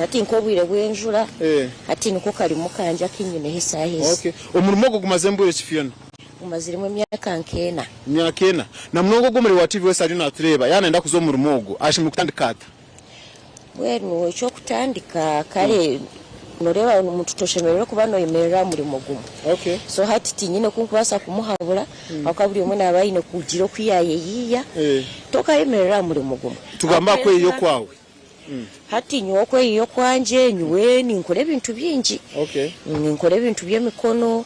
hati nkobwire bwenjura hati niko kali mukanja kinyine hisa hisa. Okay. Omurimo gwo kumazembure Fiona. Umazirimo myaka nkena. Myaka ena. Na mnogo gwo muri wa TV wese ari natureba yanaenda kuzo murimo gwo ashimwe kutandika ata. Wenu echo kutandika kale noreba umuntu toshemerera kuba no yemerera muri mugumu. Okay. So hati tinyine kunkubasa kumuhabura akaburi umwe nabayine kugiro kwiyaye yiya. Toka yemerera muri mugumu. Tugamba ko iyo kwawe. Hati nyokwe iyo kwanje nywe ninkore bintu byingi. Okay. Ninkore bintu by'emikono.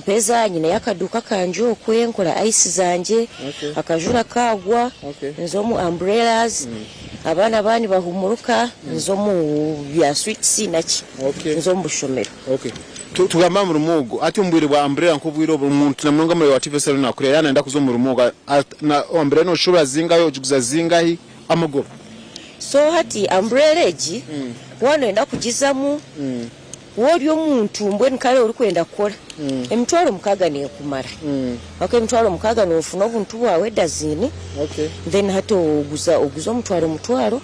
Peza nyine yakaduka kanje okwe nkola ice zanje. Akajura kagwa. Nzomu umbrellas. Abana bani bahumuruka nzomu bya sweets naki. Nzomu bushomero. Okay. Tugamba mu rumugo ati umbwire bwa umbrella nkubwire umuntu namwe muri wa TV sero nakure yanaenda kuzo mu rumugo na umbrella no shura zingayo juguza zingahi amagoro. So hati umbrella eji wanaenda kugizamu wori omuntu mbwe nkale uri kwenda kora emitwalo mukaga ne kumara emitwalo mukaga no ufuna obuntu bwawe dazini then hati oguza omutwalo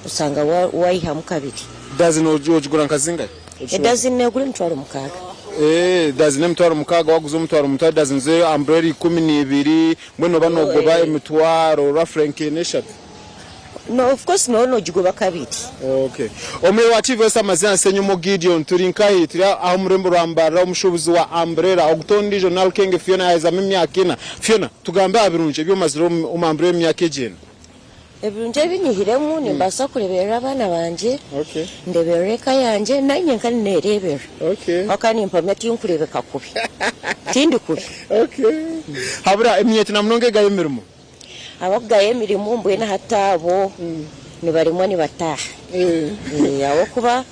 usanga wayiha mukabiri dazini ojugura nkazinga dazini negure emitwalo mukaga dazini emitwalo mukaga waguza omutwalo mutwalo dazini ze umbrella 12 mbwe no banogoba emitwalo rafranke neshatu. No, of course no jigoba kabiri. Okay. Ome wa TV wesa mazina Senyomo Gideon turinkahi turi aho murembo rwambara umushobozi wa umbrella ogutondi journal kenge Fiona aiza myaka ena. Fiona tugambe abirunje byo maziro umumbrella myaka ejene. Ebirunje binyihiremu nimbasa kurebera abana banje. Okay. Ndebereka yanje nanye nkani nerebera. Okay. Akani impamya tinkurebeka kubi. Tindi kubi. Okay. Habura emyete na mnonge gaye mirimo. Abagaye mirimo mbwe na hatabo ni barimwe ni bataha yawo kuba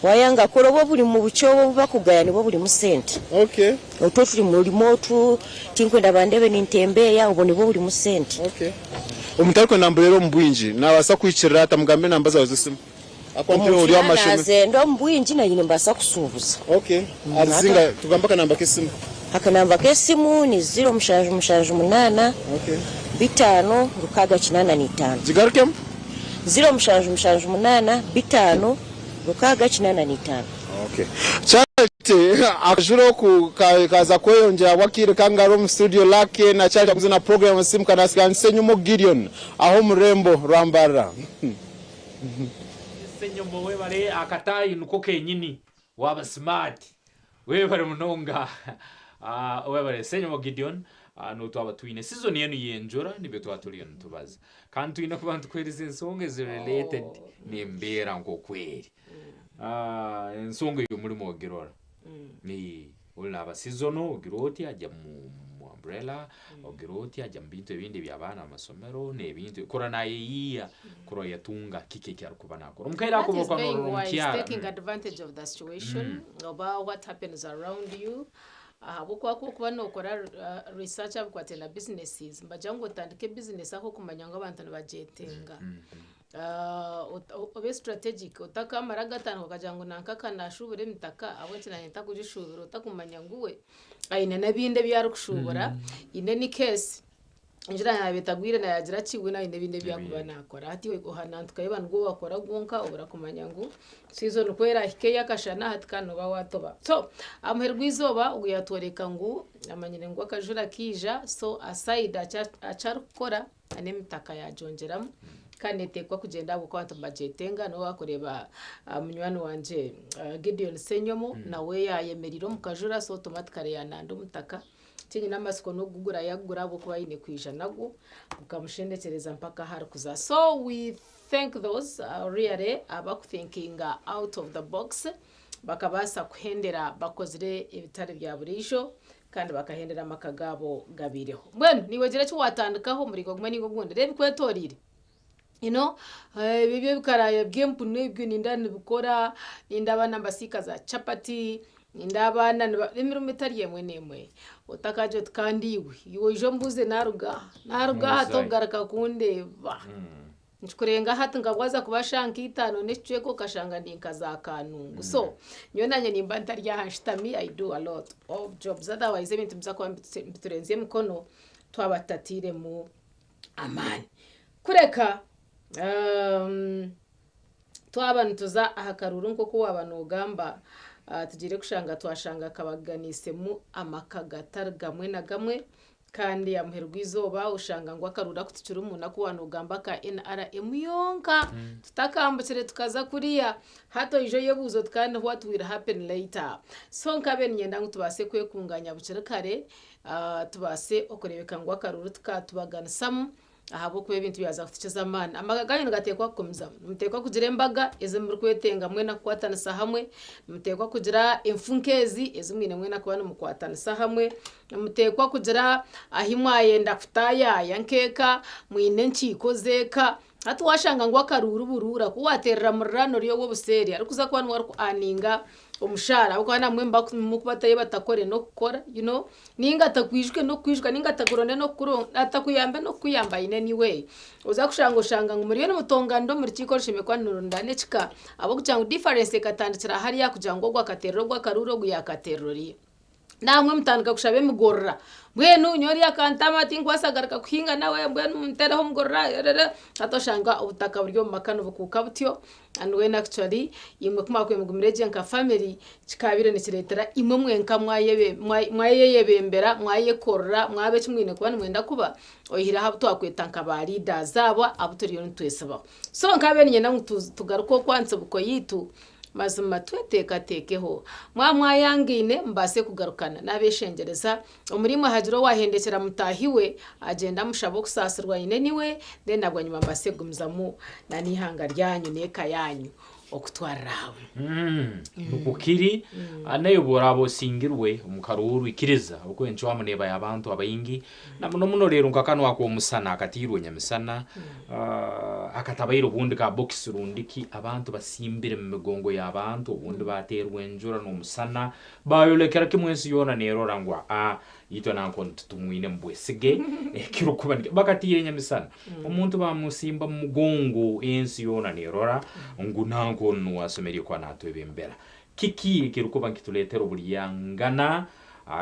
wayanga korobo buli mu bucyobo bakugaya nibo buli mu sente. Okay. Otofuri muri motu tinkwenda bandebe nintembeya ubo nibo buli mu sente. Okay. Umutariko nambero mbwinji nabasa kwicirira ata mugambe nambaza wazisimu akompiro uri amashome zendo mbwinji na nyine mbasa kusubuza. Okay. Azinga tugamba kanamba kesimu akanamba kesimu ni 0 Okay. Bitano rukaga kinana nitano. Jigarukem 0 bitano rukaga kinana nitano. Okay. Charity akajuro ku kaza kweyonja wakire kangaro mu studio lake na Charity kuzina program simu kanasiga Senyomo Gideon aho murembo rwambara. Senyomo webare akatayi nuko kenyini waba smart. Webare munonga. Webare Senyomo Gideon no twaba twine season yenu yenjora nibyo twaturiye ntubaza kandi twine kubantu kweriza insonga ze related nembera ngo kweri insonga yo muri mogirora ni ulna aba season ogiroti ajya mu umbrella ogiroti ajya mbintu ebindi byabana amasomero nebintu kora naye yiya koro yatunga kike cyaro kubana koro mukaira ko taking advantage of the situation about what happens around you. Bukwa kuba nokora research abukwatela businesses mbajango tandike business aho kumanyanga abantu bajetenga obe strategic utakamara gatano kajango nankaka nashubure mitaka aboti na nta kujishubura utakumanya nguwe aine nabinde byari kushubura ine ni case njira yabetagwire na yagira kiwe na ine binde byakuba nakora ati we gohanantuka y'abantu go bakora gonka obura kumanya ngo season kwera hike yakashana hatkano bawatoba so amhergwizoba uyatoreka ngo amanyine ngo akajura kija so aside acharukora ane mitaka ya jongeramo kanetekwa kugenda abo kwantu bajetenga no wakoreba munywani wanje Gideon Senyomo nawe yayemeriro mukajura so automatically yanando mutaka tinyi namasiko no gugura yagura abo kuba yine kwijana go ukamushendekereza mpaka hari kuza. So we thank those really about thinking out of the box bakabasa kuhendera bakozire ibitare bya burisho kandi bakahendera makagabo gabireho mbwenu niwegera cyo watandikaho muri gogwe ningo gundi rebe kwetorire bibyo bikaraye bwempune ibyo nindani bukora indabana mbasika za chapati indabana imirumitari yemwe nemwe utakaje tkandiwe iwo ijo mbuze naruga hatogaraka kundeba nchikurenga hati ngabwaza kubashanka itano necweko kashanga ndinka za kanungu so nyonanye nimba ntari yahashitami I do a lot of jobs otherwise ibintu mzakwa mbiturenze mkono twabatatire mu amani kureka twabantuza ahakaruru nkoko wabano ugamba tugire kushanga twashanga kabaganisemu amakagatari gamwe na gamwe kandi yamuherwa izoba ushanga ngo akarura kutucira umuntu akuwana ugamba ka NRM yonka tutakambukire tukaza kuriya hato ijo yebuzo tukandi what will happen later so nkabe nyenda ngo tubase kwekunganya bucire kare tubase okurebeka ngo akaruru tukatubaganisamu ahabo kwe bintu byaza kutukiza amana amagaganye ngatekwa kukomeza mutekwa kugira embaga eze muri kwetenga mwe nakwatanisa hamwe mutekwa kugira emfunkezi eze mwine mwe nakwana mukwatanisa hamwe mutekwa kugira ahimwa yenda kutaya yankeka mwine nchikozeka hatu washanga ngo akaruru burura kuwaterera murano riyo wo buseri ari kuza kwanwa ari aninga umushara uko ana mwemba mukubataye batakore no gukora ninga takwijwe no kwijwa ninga takuronde no kuro atakuyamba no kuyamba in anyway uza kushanga ngo muri no mutongando muri kikoreshe mekwanurundane chika abo kucanga difference katandikira hari yakujanga gwa katerero gwa karuro guyakaterori namwe mutandika kushabe migorra bwenu nyori yakantama tingwasagaraka kuhinga nawe bwenu muteraho mugorra atoshanga ubutaka buryo makano bukuka butyo and when actually imwe kumakwe mugumireje nka family kikabire ni kiretera imwe mwenka mwayeyebembera mwayekorra mwabe kimwine kubana mwenda kuba ohira habto akwetanka ba leaders abo abutoriyo ntwesaba so nkabe nyena tugaruko kwanze buko yitu mazima twetekeho mwayangine mbase kugarukana nabeshengereza umurimo hajiro wahendekera mutahiwe agenda mushabo kusasirwa ine niwe then abanyuma mbase gumzamu na nihanga ryanyu neka yanyu okutwarawe ukiri anayobora abo singirwe umukaruru ikiriza uko encho amuneba yabantu abayingi namuno muno rero nkakano wako musana akatirwe nyamisana akatabayiro bundi ka box rundiki abantu basimbire mu migongo y'abantu ubundi baterwe enjura no musana bayolekera kimwensi yona nero rangwa ito nanko tumwine mbwesige kiro kubanike bakatire nyamisana umuntu bamusimba mu mugongo ensi yona nerora ngunanko nuwasomeri kwa natwebembera kiki kirukuba nkituletera oburiyangana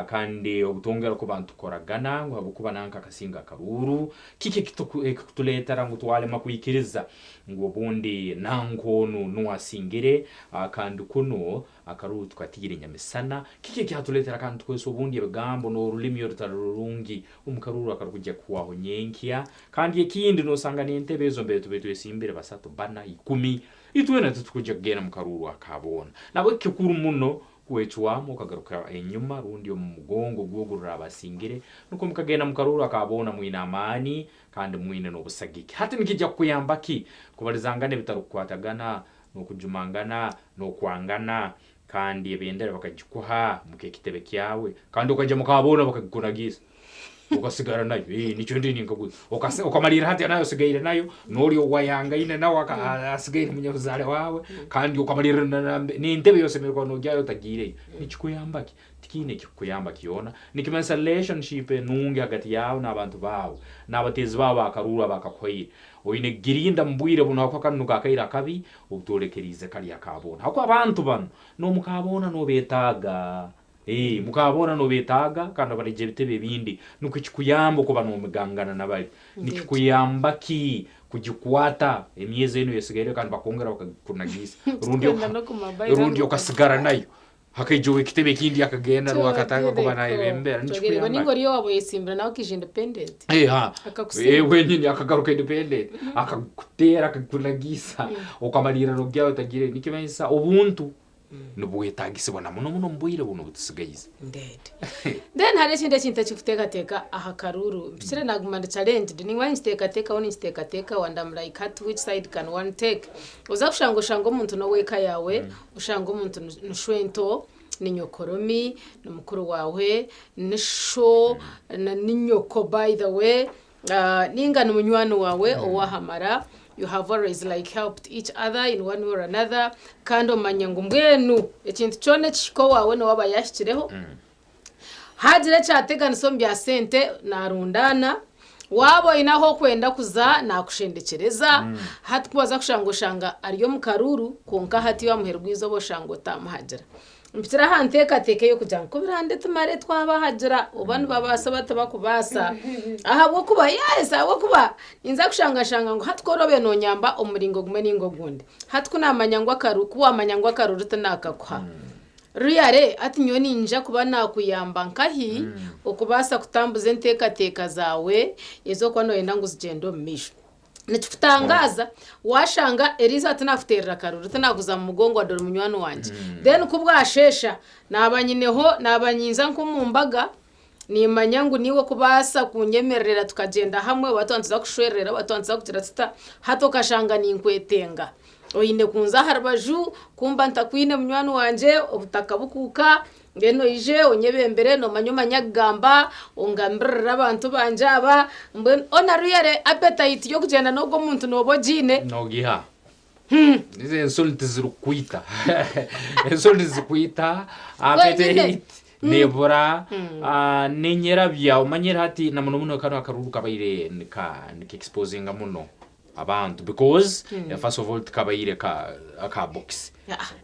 kandi obutongera ko bantu koragana ngo abukuba nanka kasinga karuru kiki kituletera ngo twale makuyikiriza ngo bundi nanko nuwasingire kandi kuno akaruru twatire nyamisana kiki kyatuletera kandi tweso bundi begambo no rulimi yorutarurungi umukaruru akarukujya kuwaho nyenkia kandi ikindi no sanga n'intebe zo mbere tubetwesimbire basatu bana 10 itwena tutukujya kugena mukaruru akabona nabo kikuru muno kwechwa mukagaruka enyuma rundi yo mugongo gwogurura abasingire nuko mukagena mukaruru akabona mwina amani kandi mwine no busagike hati nikijya kuyambaki kubalizangane bitarukwatagana no kujumangana no kwangana kandi ebendera bakagikuha mukekitebe kyawe kandi ukaje mukabona bakagikunagisa ukasigara nayo nicho ndi ningagu ukamalira hati nayo sigaire nayo nori wayanga ine nawo asigaire munyazale wawe kandi ukamalira ni intebe yose mirwa no gyayo tagire nikikuyambaki tikine kikuyambaki yona nikimensa relationship nungi hagati yawo nabantu bawo nabatezi bawo akarura bakakoyire oine girinda mbwire buno akanuka kaira kabi ubutolekerize kali yakabona hako abantu bano no mukabona no betaga mukabona no betaga kandi abareje bitebe bindi nuko kikuyamba ko bano mugangana nabali nikikuyambaki kujikwata emyeze eno yesigere kandi bakongera bakakunagisa rundi okasigara nayo hakajo kitebe kindi akagenda ro akatanga ko bana ibembera nikikuyamba ningo riyo wabo yesimbira nawo kije independent wenyine akagaruka independent akakutera akakunagisa okamalira no gyayo tagire nikimensa ubuntu nubuhetagisibwa namuno mbuyire buno butusigayize then hari chinde chinta chikutekateka ahakaruru bisire nagumanda challenge ni wani chitekateka oni chitekateka wandam like at which side can one take uza kushango umuntu no weka yawe ushango umuntu nushwento ni nyokoromi numukuru wawe nisho na ninyoko by the way ninga numunywano wawe owahamara you have always like helped each other in one way or another kando manyango mbwenu ekintu cyone chiko wawe no waba yashikireho hajire cyategana sombya sente narundana wabo inaho kwenda kuza nakushendekereza hati kubaza kushango shanga ariyo mukaruru konka hati wa muherugwizo bo shango tamuhajira mpitira hanteka teke yo kujya ko birande tumare twabahagira ubanu babasa batabakubasa aha bwo kuba yesa bwo kuba inza kushangashanga ngo hatkorobe no nyamba umuringo gume ningo gunde hatkunamanya ngo akaru kuwamanya ngo akaru rutanakakwa Ruyare ati nyoni nja kuba nakuyamba nkahi ukubasa kutambuze nteka zawe ezo kwa no yenda nguzigendo misho Nitutangaza washanga Eliza atanafuterera karuru tanaguza mu mugongo wa dore munywano wanje then kubwashesha nabanyineho nabanyinza nko mu mbaga nimanya ngo niwe kubasa kunyemerera tukagenda hamwe batonza kushwerera batonza kugira tuta hato kashanga ninkwetenga oyine kunza harbaju kumba ntakwine munywano wanje ubutaka bukuka ngeno ije onyebembere no manyoma nyagamba ongambirira abantu banjaba ona Ruyare appetite yo kugenda nogo muntu nobojine nogiha nize insulti zirukwita insulti zirukwita appetite nebora nenyera bya umanyera hati na muno kano akaruruka bayire nika exposing muno abantu because first of all kabayire ka box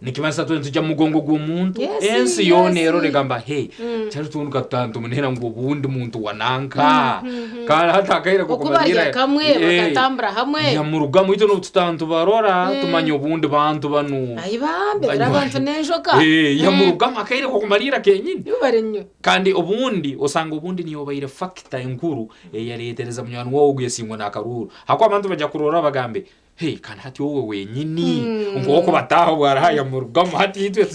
nikibanza tujya mugongo gw'umuntu ensi yone rero regamba hey cyari tuntu gatantu munera ngo ubundi muntu wananka kandi hatakaire ko kubagira kamwe bakatambra hamwe ya muruga mu ito no tutantu barora tumanye ubundi bantu banu ayibambe abantu nenjoka ya muruga makaire ko kumarira kenyine yubarenyo kandi ubundi usanga ubundi niyo bayire factor inkuru yaretereza munyano wo guyesingwa nakaruru hako abantu bajya kurora bagambe hey kana hati wowe wenyini ngo ko bataho bwarahaya mu rugamo hati yitwe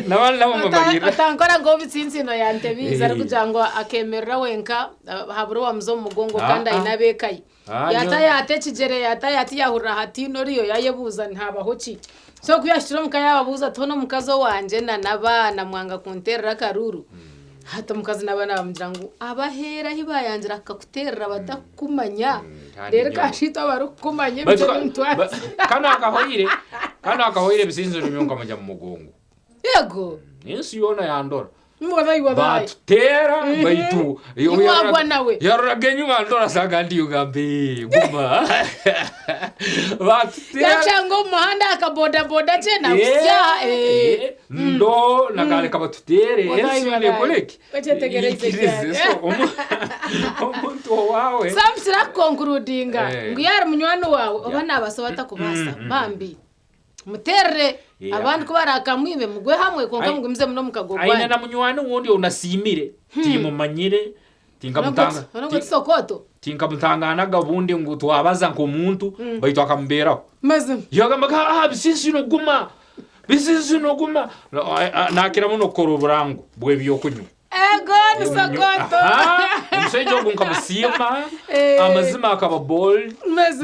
nabana bamamagira atankora ngo bitsinsino yante biza ari kujango akemerera wenka haburo wa mzo mugongo kandi inabekayi yata kigere yata yahura hati noriyo yayebuza ntabahoki so kuyashira mukayababuza tono mukazo wanje nabana mwanga kunterera karuru hata mukazi nabana bamujrangu abahera hibayangira akakuterera batakumanya rero kashito barukumanye byo ntwatsi kana akahoire bisinzo nyonga majya mu mugongo yego Yesu yona yandora mwabayi batera baitu yagwa nawe yaragenyu mandora sagandi ugambe guma batera yachango muhanda akaboda boda tena usya ndo nakale kabatutere Yesu ile koleki wechetegereze omuntu wawe samsira concludinga ngiyari munywano wawe obana abasobata kubasa bambi muterre abantu kubarakamwibe mugwe hamwe konka mugumze muno mukagogwa aina na munywano wundi unasimire timumanyire tingamutanga sokoto tinkamutangana gabundi ngo twabaza nko muntu bayito akamberaho maze yagamba bisinzi no guma nakira muno koroburango bwe biyo kunyu ego ni sokoto umusenjo nkamusima amazima akaba bold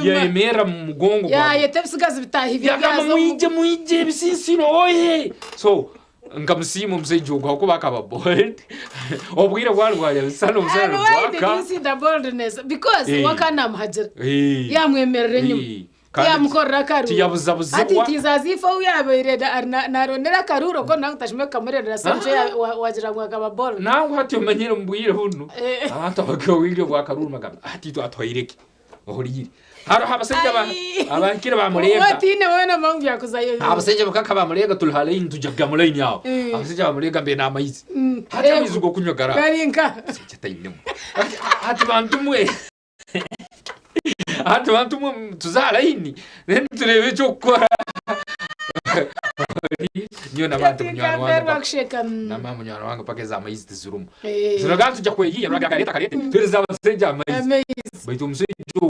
yemera mu mugongo ya yetebisigaza bitahi byazo muije bisinzi oye so nkamusima umusenjo ko bakaba bold obwire bwarwanya bisano musano waka this is the boldness because wakana mhajira yamwemerere nyuma yamukorera karuru tiyabuzabuza ati tizazifa uyabere naronera karuru ko nangu tashime kamurera sanje wagira ngo akaba ball nangu hati umanyire mbwire huno abantu abagabo w'iryo bwa karuru magamba ati to atoyireke ohoriyire haro habasenge abakira bamurega watine wena mangu yakuzayo abasenge bakaka bamurega tulhale tujaga mulaini yao abasenge bamurega mbe na mayizi hati mizugo kunywa gara garinka cyatayinemo hati bantumwe hati bantumwe tuzala ini turebe cyo gukora niyo nabantu munywano wangu nama munywano wangu pakeza amayizi tizurumu ziragantu tujya kweyiye ruraga kareta karete tureza abasenge amayizi baitu umusenjo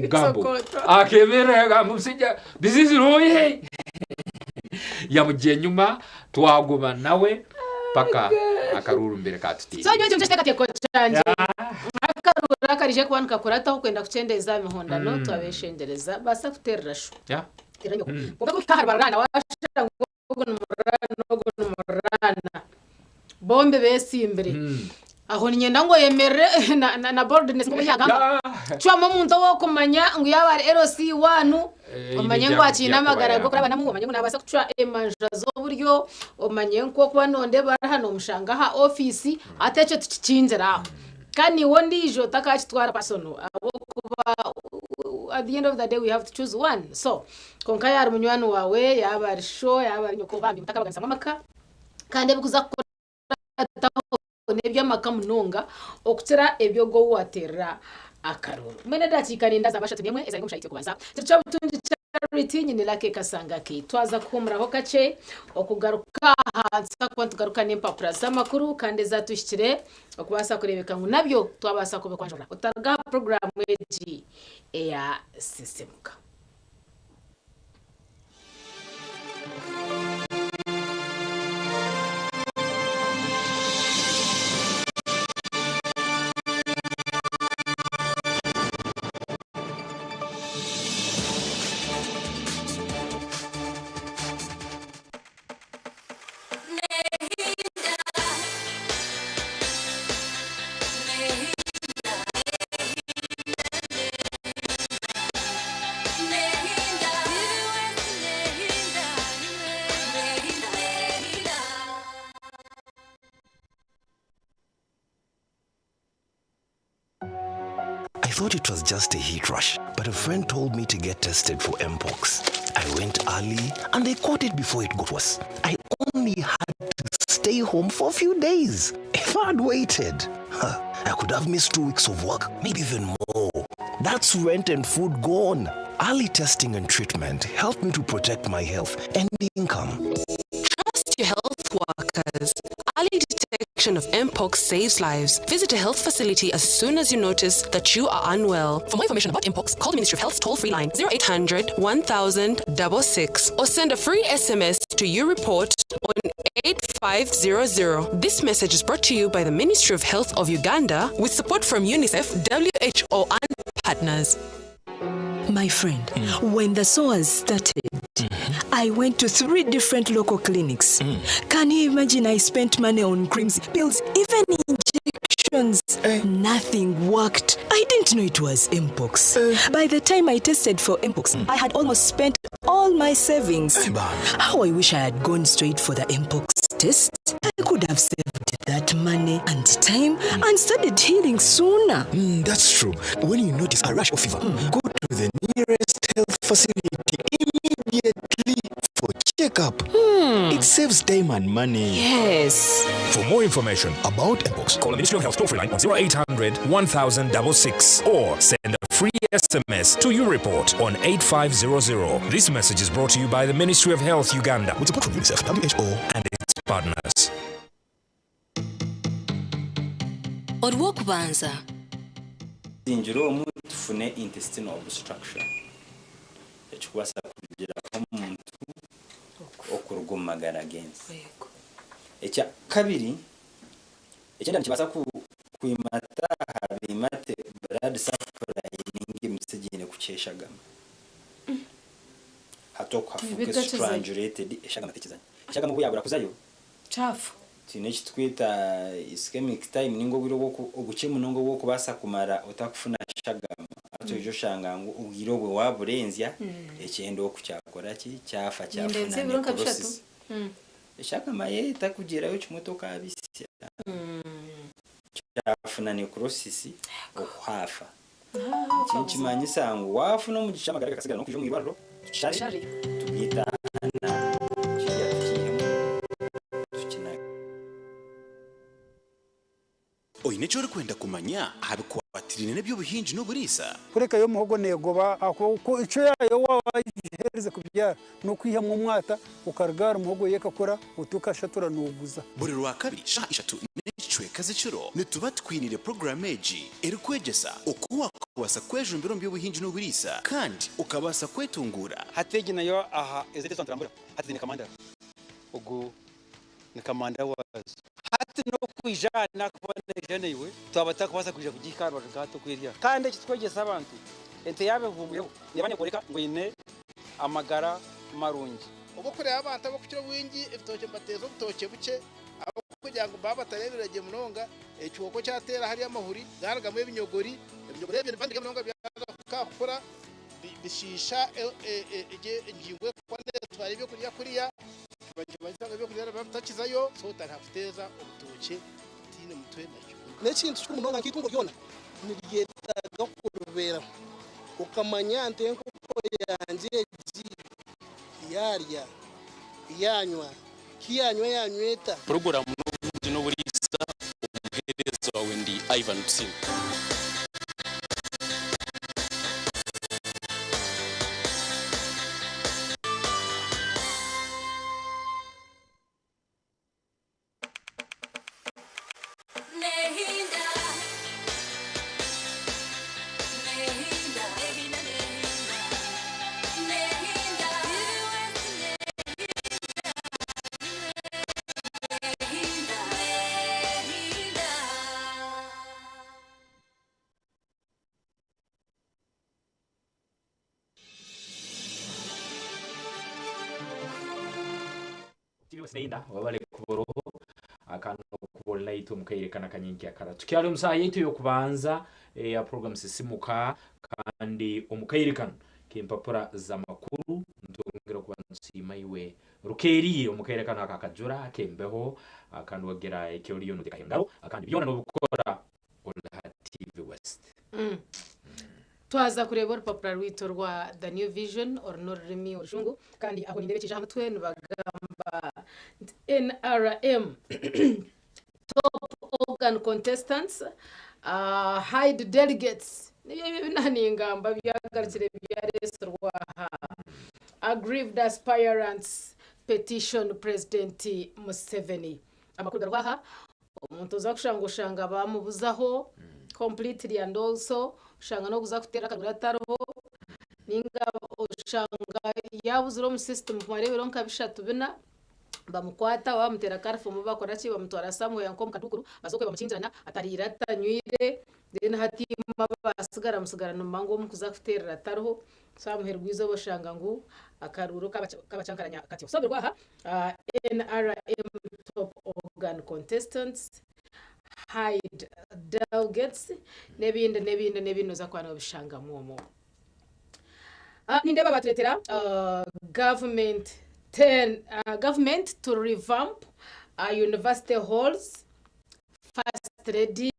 gambo akemera gambo umusenjo bizizi roye yamugiye nyuma twaguma nawe paka akaruru mbere katutira so nyo cyose tekateko cyanje akaruru akarije kwanuka kurata ho kwenda kucendeza imihondano twabeshengereza basa kuterera shu ya tiranyo kuko kaharbarana washaka ngo numurana bombe besimbere aho nyenda ngo yemere na boldness ngo yagamba cyamo muntu wo kumanya ngo yabari LC 1 omanye ngo akina magarago kuraba namu omanye ngo nabasa kucwa emanja zo buryo omanye ngo kuba nonde bara hano mushanga ha office atece tukinjira aho kandi wondi jo takachitwara pasono abo kuba at the end of the day we have to choose one. So konka yari munywani wawe yaba ari sho yaba ari nyoko bambi mutakabaganza amaka kandi bikuza taho nebyo makamunonga okutera ebyo go waterra akaroro mwene dakikarinda zabashatu nemwe ezari mushayite kubaza cyo butunji charity nyine lake kasanga ke twaza kumuraho kace okugaruka hansa kwa tugaruka n'impapuro z'amakuru kandi zatushikire okubasa kurebeka ngo nabyo twabasa kubekwanjura utaga program eji ya sistemuka. I thought it was just a heat rush, but a friend told me to get tested for Mpox. I went early and they caught it before it got worse. I only had to stay home for a few days. If I had waited, I could have missed 2 weeks of work, maybe even more. That's rent and food gone. Early testing and treatment helped me to protect my health and income. Trust your health workers. Early detection of Mpox saves lives. Visit a health facility as soon as you notice that you are unwell. For more information about Mpox, call the Ministry of Health toll-free line 0800 1000 66 or send a free SMS to your report on 8500. This message is brought to you by the Ministry of Health of Uganda with support from UNICEF, WHO and partners. My friend, when the SOAS started, I went to 3 different local clinics. Can you imagine I spent money on creams, pills, even injections? Nothing worked. I didn't know it was Mpox. By the time I tested for Mpox, I had almost spent all my savings. How I wish I had gone straight for the Mpox test. I could have saved that money and time and started healing sooner. That's true. When you notice a rash of fever, go to the nearest health facility immediately for checkup. It saves time and money. Yes. For more information about Mpox, call the Ministry of Health toll-free line on 0800 1000 66 or send a free SMS to your report on 8500. This message is brought to you by the Ministry of Health Uganda with support from UNICEF, WHO and its partners. Odwokubanza. Injiro omuntu tufune intestinal obstruction. Ekikwasa kugira omuntu okurugumagara against. Ekya kabiri ekyenda kibasa kuimata habimate blood supply ningi msejine kucheshagama. Hatoka fuke strangulated eshagama tekizanya. Eshagama kuyabura kuzayo. Chafu. Tinechi twita ischemic time ningo biro obuchemu nongo bwo kubasa kumara otakufuna shagama ato ijo shangango ubwiro bwe waburenzya ekyendo okucyakora ki cyafa cyafuna necrosis shagama ye takugerayo kimotoka abisya cyafuna necrosis okuhafa kinchi manyisa ngo wafuna mu gichamagara kasigara no kujo mu ibaro tushari tubita Oyinecho rikwenda kumanya habikwatirine nebyo buhinji no burisa kureka yo muhogo negoba ako ico yayo wahereze kubyara no kwihamwa umwata ukargara muhogo yekakora utukashatura nuguza buri rwa kabiri sha ishatu n'icwe kaziciro nituba twinire program eji erikwegesa okuwa kwasa kwejumbiro mbyo buhinji no burisa kandi ukabasa kwetungura hatege nayo aha ezete santrambura hatine kamanda ugu ni kamanda wazo hati no kwijana kubona jene iwe twabata kubasa kuja kugikaro gato kwiriya kandi kitwegesa abantu ente yabe vumbuye yabanye koreka ngo ine amagara marungi ubo kure abantu abo kukiro wingi ifitoke mbatezo butoke buke abo kugira ngo baba tareberege munonga ecyoko cyatera hari amahuri garagamwe ibinyogori bye bandi munonga byakora bishisha ingingwe kwande twari byo kuriya kuriya baje byo kuriya batakizayo so tarafuteza ubutoke tine mutwe nacyo n'ekintu cy'umunonga kitungo byona nigenda gakurubera ukamanya nte enkoko yanjye yarya yanywa kiyanywa yanyweta Program no burisa umuhereza wawe ndi Ivan Tsim. Sneida wabale kuboroho akantu kubola ito mukayerekana kanyingi akara tukyali musaha yitu yo kubanza ya program sisimuka kandi umukayerekana kimpapura za makuru ndongera kubansima iwe rukeriye umukayerekana akakajura kembeho akantu wagera icyoriyo no dekahengaro akandi byona no gukora Ola TV West. Twaza kureba urupapuro rwito rwa The New Vision or Norrimi Orujungu kandi aho nindebekeje amatwe nibagamba NRM top organ contestants hide delegates niyo binani ngamba byagarukire byareserwa aggrieved aspirants petition President Museveni amakuru rwaha umuntu uzakushanga bamubuzaho completely and also ushanga no kuza kutera kagurataro ninga ushanga yabuzuro mu system kumarebero nkabishatu bina bamukwata bamutera karfu mu bakora ki bamutwara Samuel yankom kadukuru bazokwe bamukinjana atarira tanywire then hatima basigara musigara no mango mu kuza kutera taro Samuel Rwizo boshanga ngu akaruro kabacankaranya kati so rwaha NRM top organ contestants hide delegates nebinde za kwana bishanga mumo nindeba batretera government to revamp university halls fast ready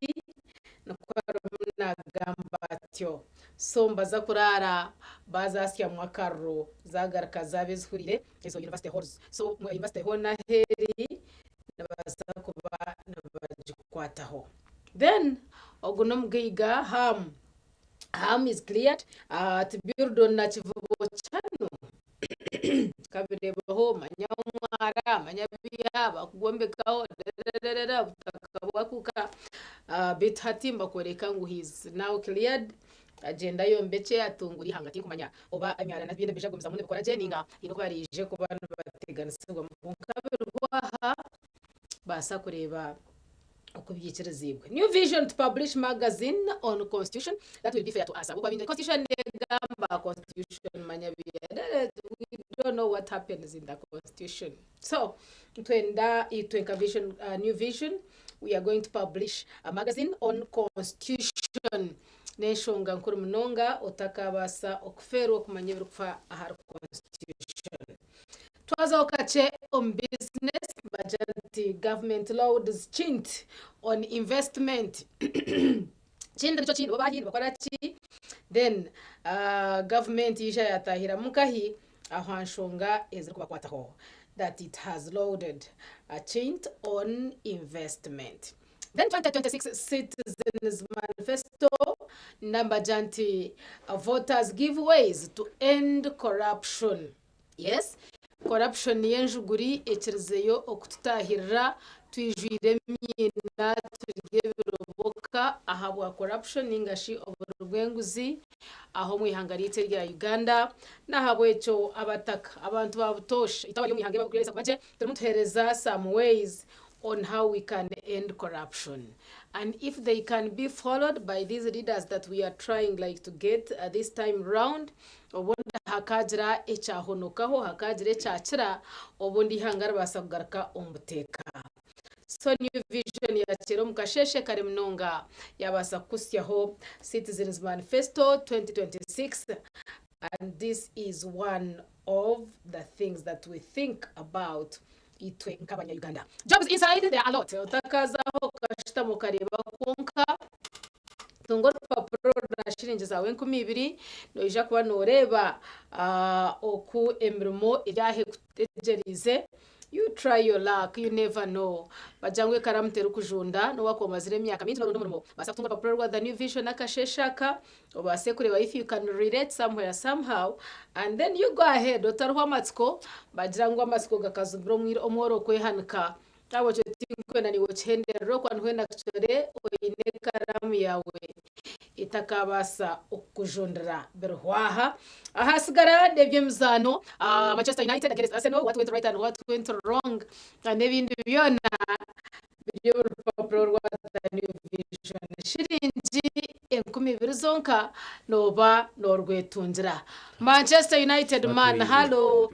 na gambatyo somba za kurara bazasya mwakaro zagaraka zabezhurire izo university halls so university hall na heri nabaza kuba nabajikwataho then ogunomgiga ham is cleared to build on nachivugo chano kabirebaho manyamwara manyabiya bakugombekaho butakabwakuka bithatimba koreka ngo his now cleared agenda yombeke atunguri hangati kumanya oba amyara na binde bijagomeza munde bikora jeninga ino barije ku bantu bateganisirwa mu kabirwaha basa kureba okubyikirezibwe. New Vision to publish magazine on constitution that will be fair to us. Because the constitution negamba constitution manyabiya. We don't know what happens in the constitution. So, New Vision, we are going to publish a magazine on constitution. Neshonga nkuru mnonga otakabasa okuferwa kumanyebera kufa ahar constitution. Twaza okache on business budget government loads chint on investment. Chinda nicho chindi babahiri bakora chi then government isha yatahira mukahi ahwanshonga eziri kubakwataho that it has loaded a chint on investment. Then 2026 Citizens Manifesto number janti voters give ways to end corruption. Yes, corruption yenjuguri ekirizeyo okututahirira twijire myina tugebiroboka ahabwa corruption ningashi oburwenguzi aho mwihangarite rya Uganda nahabwe cyo abataka abantu babutosha itabayo mwihange bakureza kwaje tumutereza some ways on how we can end corruption, and if they can be followed by these leaders that we are trying like to get this time round, obundi hakajira echahonokaho hakajira echachira obundi hangara basagaraka ombuteka. So New Vision ya chero mukasheshe kare mnonga yabasa kusyaho Citizens Manifesto 2026, and this is one of the things that we think about itwe nkabanya Uganda. Jobs inside there are a lot. Utakazaho kashita mukareba konka tungora papuro shilingi zawe 20 noija kuba noreba oku emirimo iryahe kutegerize. You try your luck, you never know. Bajangwe karamutera kujunda no wakomazire emyaka mingi barundo murimo basa kutunga papuro rwa the new vision akasheshaka obase kureba if you can relate somewhere somehow, and then you go ahead otarwa matsiko bajangwa matsiko gakazumbiro mwiro omworo kwehanika abo cyo tinkwena ni wochendero kwanhwena kutore oyine karamu yawe itakabasa okujondera berwaha ahasigara debye mzano Manchester United against Arsenal, what went right and what went wrong, and ebintu byona byo rupapuro rwa the new vision shiringi 12 zonka noba norwetungira Manchester United man hello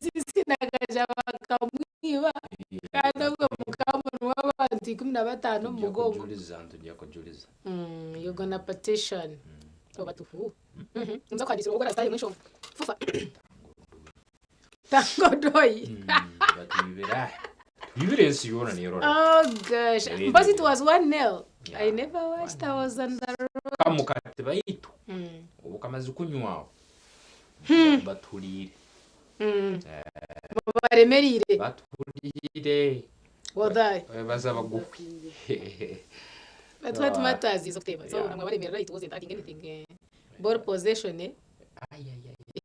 sisi nagaja bakamwiba kandi bwo mukamuntu w'abantu 15 mugongo you gonna petition obatufu nza kwandikira gukora style mwisho fufa tango doi Twibire siyona ni yoro. Oh gosh, but it was 1-0. I never watched. I was on the road. Kamukate bayitu ubukamaze kunywa batulire baremerire batulire wadai baza bagufi but what matters is okay so namwe baremerera it wasn't attacking anything ball possession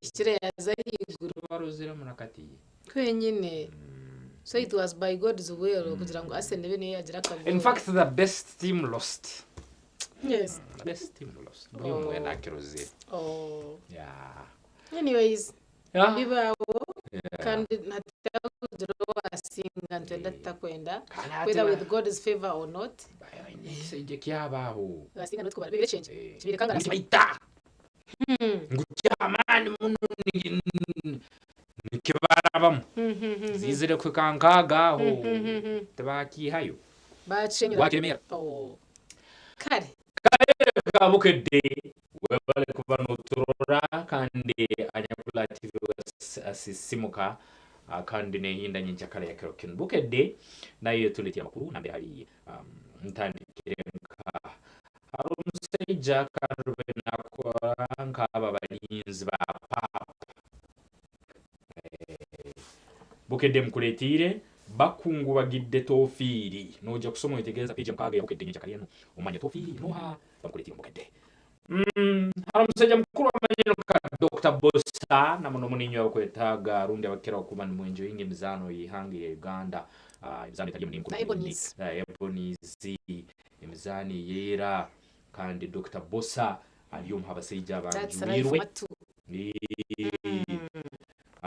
ikire yazahiguru barozira munakati kwenyine so it was by God's will kugira ngo Arsenal bene yagira kabwo. In fact the best team lost. Yes, the best team lost. Buri mwe nakiroze. Oh yeah, anyways yeah, bibawo kandi nataka kudraw asinga ntenda takwenda whether with God's favor or not seje kyabaho asinga not kuba bibire change kibire kangana ita ngucyamani muno nikibarabamu zizire kwikankaga ho tabaki hayo bacenyo wakemera kare kabukede webale kuba noturora kandi anyakula TV asisimuka kandi nehinda nyincha kale ya Keroken bukede nayo tuletia makuru nambe hari ntandikirenka hari umuseja karubena kwa nkaba balinzi ba papa bukede mkuletire bakungu bagidde tofiri noja kusoma itegereza page mkaga bukede nyincha kale umanya tofiri noha bakuletire bukede haramusajja mukuru amanyeno ka Dr. Bossa na muno muninyo abakwetaga rundi abakera okuba ni mwenjo inge mizano yihangire Uganda imizano itali munini Ebonizi imizani yera kandi Dr. Bossa aliyo muhabasejja abanjuirwe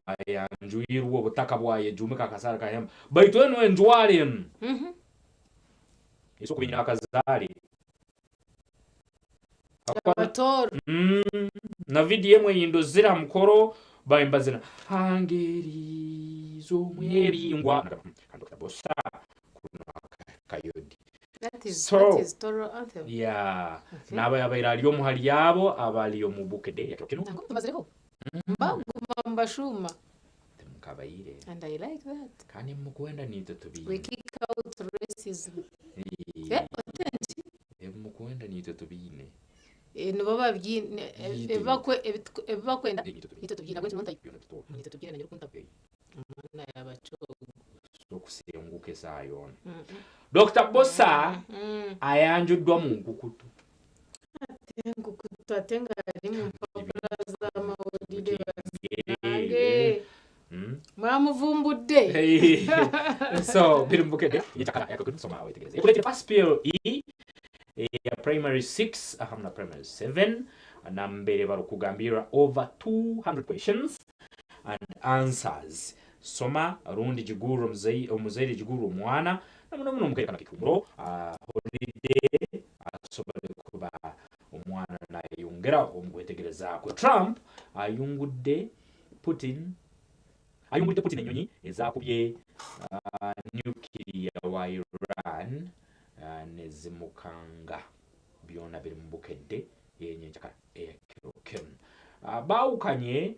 ayanjuirwe obutaka bwaye jumeka kasara kahema baitu eno enjwale iso kubinyira akazali abator na video yemwe yindozira mukoro bayimbazina hangeri zo mwebingwa kandi Dr. Bossa kayodi that is Toro anthem yeah naba yabaira aliyo muhali yabo abaliyo mubukede yakino tumazireko mbashuma mukabaire and I like that kandi mukwenda nito tubi we kick out racism mukwenda nito tubine nibo babyine ebakwenda nito tubyina gwe nonta nito tubyina nanyo kunta na yabacho so kusenguke sayon Dr. Bossa ayanjuddwa mu nkukutu nkukutu atenga ari mu mpapuro z'amawodide basange mwamuvumbudde so birimbukede yitakala yakoko soma wetegereze kulete paspiro ya primary 6 ahamna primary 7 nambere barukugambira over 200 questions and answers soma rundi jiguru muzairi jiguru mwana namuno mukerekana kikumuro holiday asobole kuba omwana na yongera omwetegereza ko Trump ayungudde Putin enyonyi ezakubye nuclear wa Iran nezimukanga byona biri mubukedde yenyenchaka Keroken bawukanye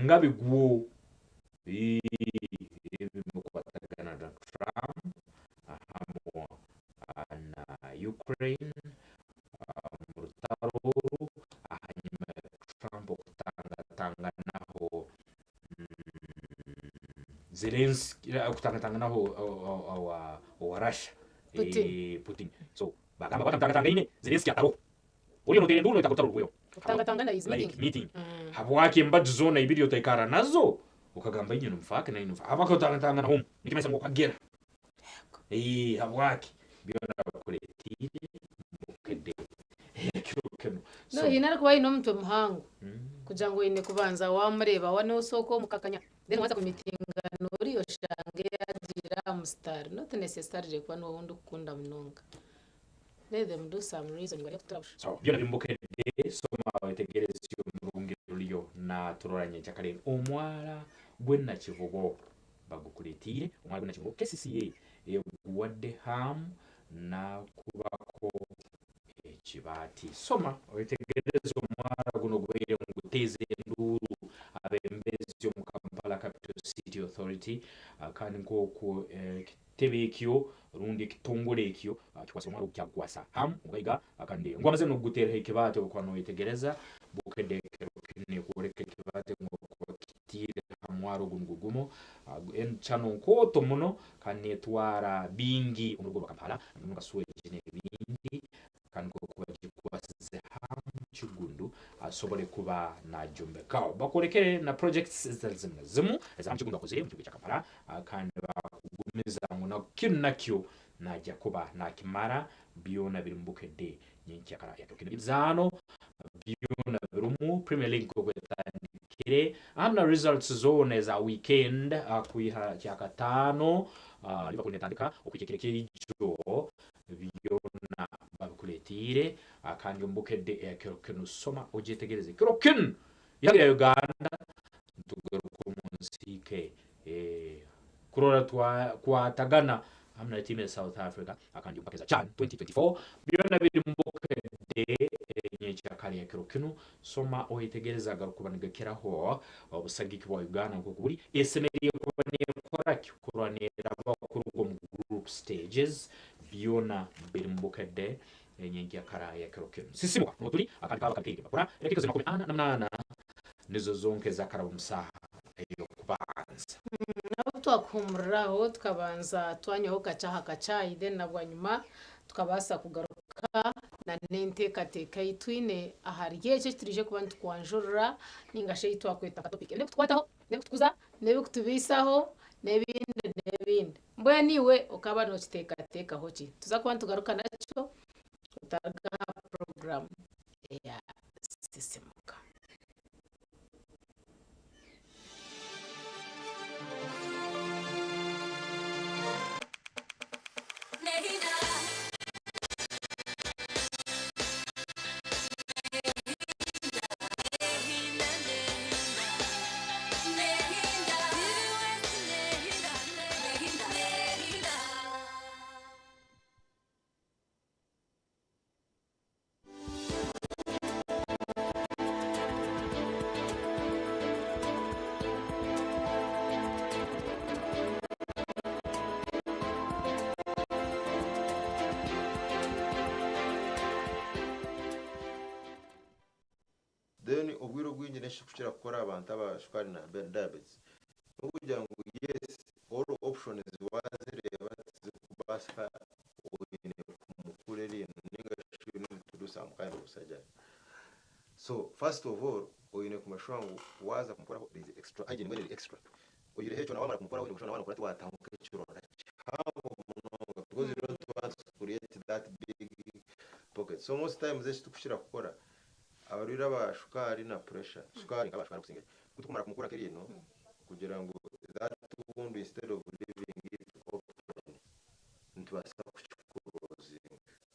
nga bigwo bimukwatagana na Trump Ukraine mu rutaro hanyuma Trump kutangatanga naho Zelensky kutangatanga naho wa Russia Putin so bagamba batangatanga ine Zelensky ataro uri no tendo no takotaro rweyo kutangatanga na meeting habwake mbadu zona ibiri yotaikara nazo ukagamba nyine umfaka na inumfa abakotangatanga naho nikimesa ngo kwagera habwake biona bakuletire mukede no hinara kuba ino mtu muhangu kugira ngo ine kubanza wamureba wane usoko mukakanya then waza ku mitingano uriyo shange yagira mustar not necessarily kuba no wundi ukunda munonga let them do some reason ngari kutrabusha so biona bimbukede soma wetegereza yo murungiro liyo na turoranye cyakare omwala gwenna kivugo bagukuletire omwala gwenna kivugo KCCA wadde ham na kubako ekibati soma wetegereza omwala guno gweire mu guteze enduru abembezi mu Kampala Capital City Authority kandi nkoko kitebekyo rundi kitongole ekyo kikwasa omwala kyagwasa ham ugaiga akandi ngwamaze no gutera ekibati okwano wetegereza bukedekero kine kureke ekibati ngoko kitire hamwaro gungugumo enchano nkoto muno kanetwara bingi umurugo Kampala ngasuwe kine bingi kandi kuba gikwasize hamu kigundu asobole kuba na jumbe kao bakolekere na projects zimu za kigundu akozeye mu kigo cya Kampala kandi bakugumiza ngo na kintu nakyo najya kuba nakimara biona birimbukedde nyinki yakara yakokino bizano biona birumu Premier League ko gwetandikire amna results zone za weekend akuiha cya katano Liverpool netandika okwikirekere ijo biona bakuletire kandi umbukedde kirokino soma ojetegereze kirokino yagira Uganda tugaruko munsike kurora kwa tagana amna team ya South Africa akandi upakeza CHAN 2024 biona biri mbukedde nyecha kali ya kirokino soma ojetegereza garukubaniga obusagiki bwa Uganda ngo kuburi esemeriye kubane kuranira bakuru mu group stages biona birimbukedde nyengi yakara ya kirokino sisimuka noturi akandi kaba kakiri bakora rekiko zima 18 nizo zonke zakara umusaha eyo kubanza nabo twakumuraho tukabanza twanyaho kacayi then nabwo nyuma tukabasa kugaruka na nentekateka itwine ahariye cyo turije kuba ntwanjurura ningashe twakweta topic ne twataho ne kutukuza ne kutubisaho nebindi mboya niwe ukaba no kitekateka hoki tuzakuba tugaruka nacyo utaga program ya sisimuka then obwiro bwingi neshikushira kukora abantu abashukari na diabetes ukugira ngo yes all options wazireba zikubasa ubine kumukure rino ninga shino to do some kind of surgery. So first of all oyine kumashwangu waza kumukora is extra hygiene when extra oyire hecho na wamara kumukora oyine kushona wanakora twatambuka kironda habo munonga because you don't want to create that big pocket. So most times zeshitukushira kukora abarira ba shukari na pressure shukari nk'abashukari kusinga kutukumara kumukura kirino kugira ngo that wound instead of leaving it open ntibasa kuchukurozi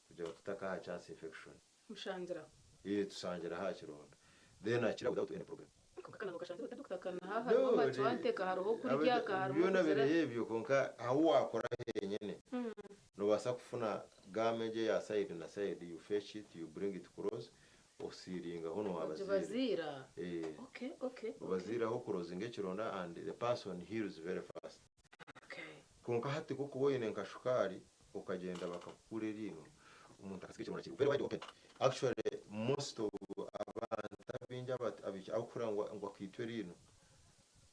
kugira kutaka ha chance infection mushangira tusangira ha kironda then akira without any problem kokana lokashangira utadukutakana ha hari amatwanteka haruho kurya ka haruho byo nabereye byo konka aho wakora henyene no basa kufuna gamage ya side na side you fetch it you bring it close osiringa hono abazira okay bazira ho kurozinga kironda and the person heals very fast. Konka hati kuko boyine nkashukari ukagenda bakakure rino umuntu akasikira kiri very wide open actually most of abantu abinja abicha akura ngo kwitwe rino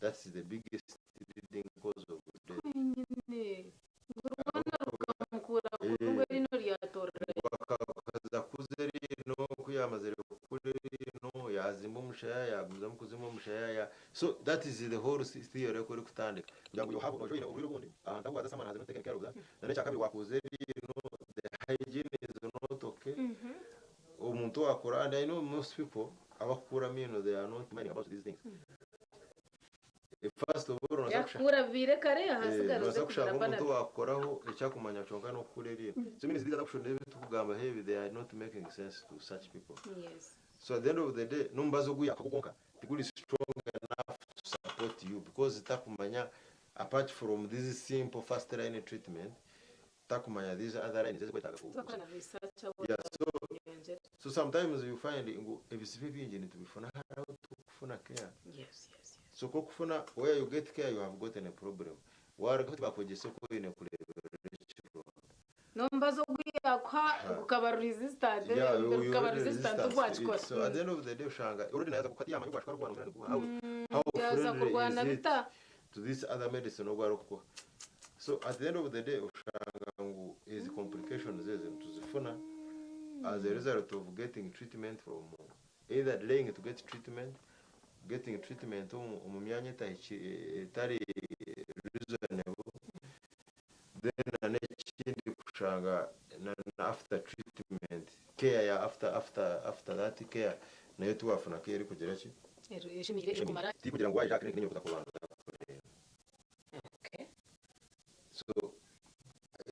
that's the biggest leading cause of death bakaza kuzerino kuyamazere kurino yazimba umushaya yaguza mukuzimo umushaya so that is the whole theory ko uri kutandika njango yohabo no joyina uri rundi and that was someone has not taken care of that nane chakabi wakuzerino the hygiene is not okay umuntu akora and I know most people abakura mino they are not minding about these things first of all yakura vire kare hasigaruze kugira umuntu wakoraho icyakumanya chonga no kurerira so means these options tukugamba heavy they are not making sense to such people. Yes. So at the end of the day numbazo guya kukonka tikuli strong enough to support you because takumanya apart from this simple fast line treatment takumanya these other lines yeah, so sometimes you find ebisibe bingi to bifuna how to kufuna care. Yes. So kufuna where you get care you have gotten a problem wari gati bakogese ko ine kureba numbazo guya kwa ukaba resistant ubwachikora so at the end of the day ushanga already naza kukati yama ubwachikora kwa yaza kurwana bita to this other medicine ogwaruko. So at the end of the day ushanga ngo is complications tuzifuna as a result of getting treatment from either delaying to get treatment, getting treatment umumyanya tari reasonable, then n'ikindi kushanga after treatment care ya after that care nayo tuwafuna care kugira ki kugira ngo waje akene kuza kubanza. Okay. So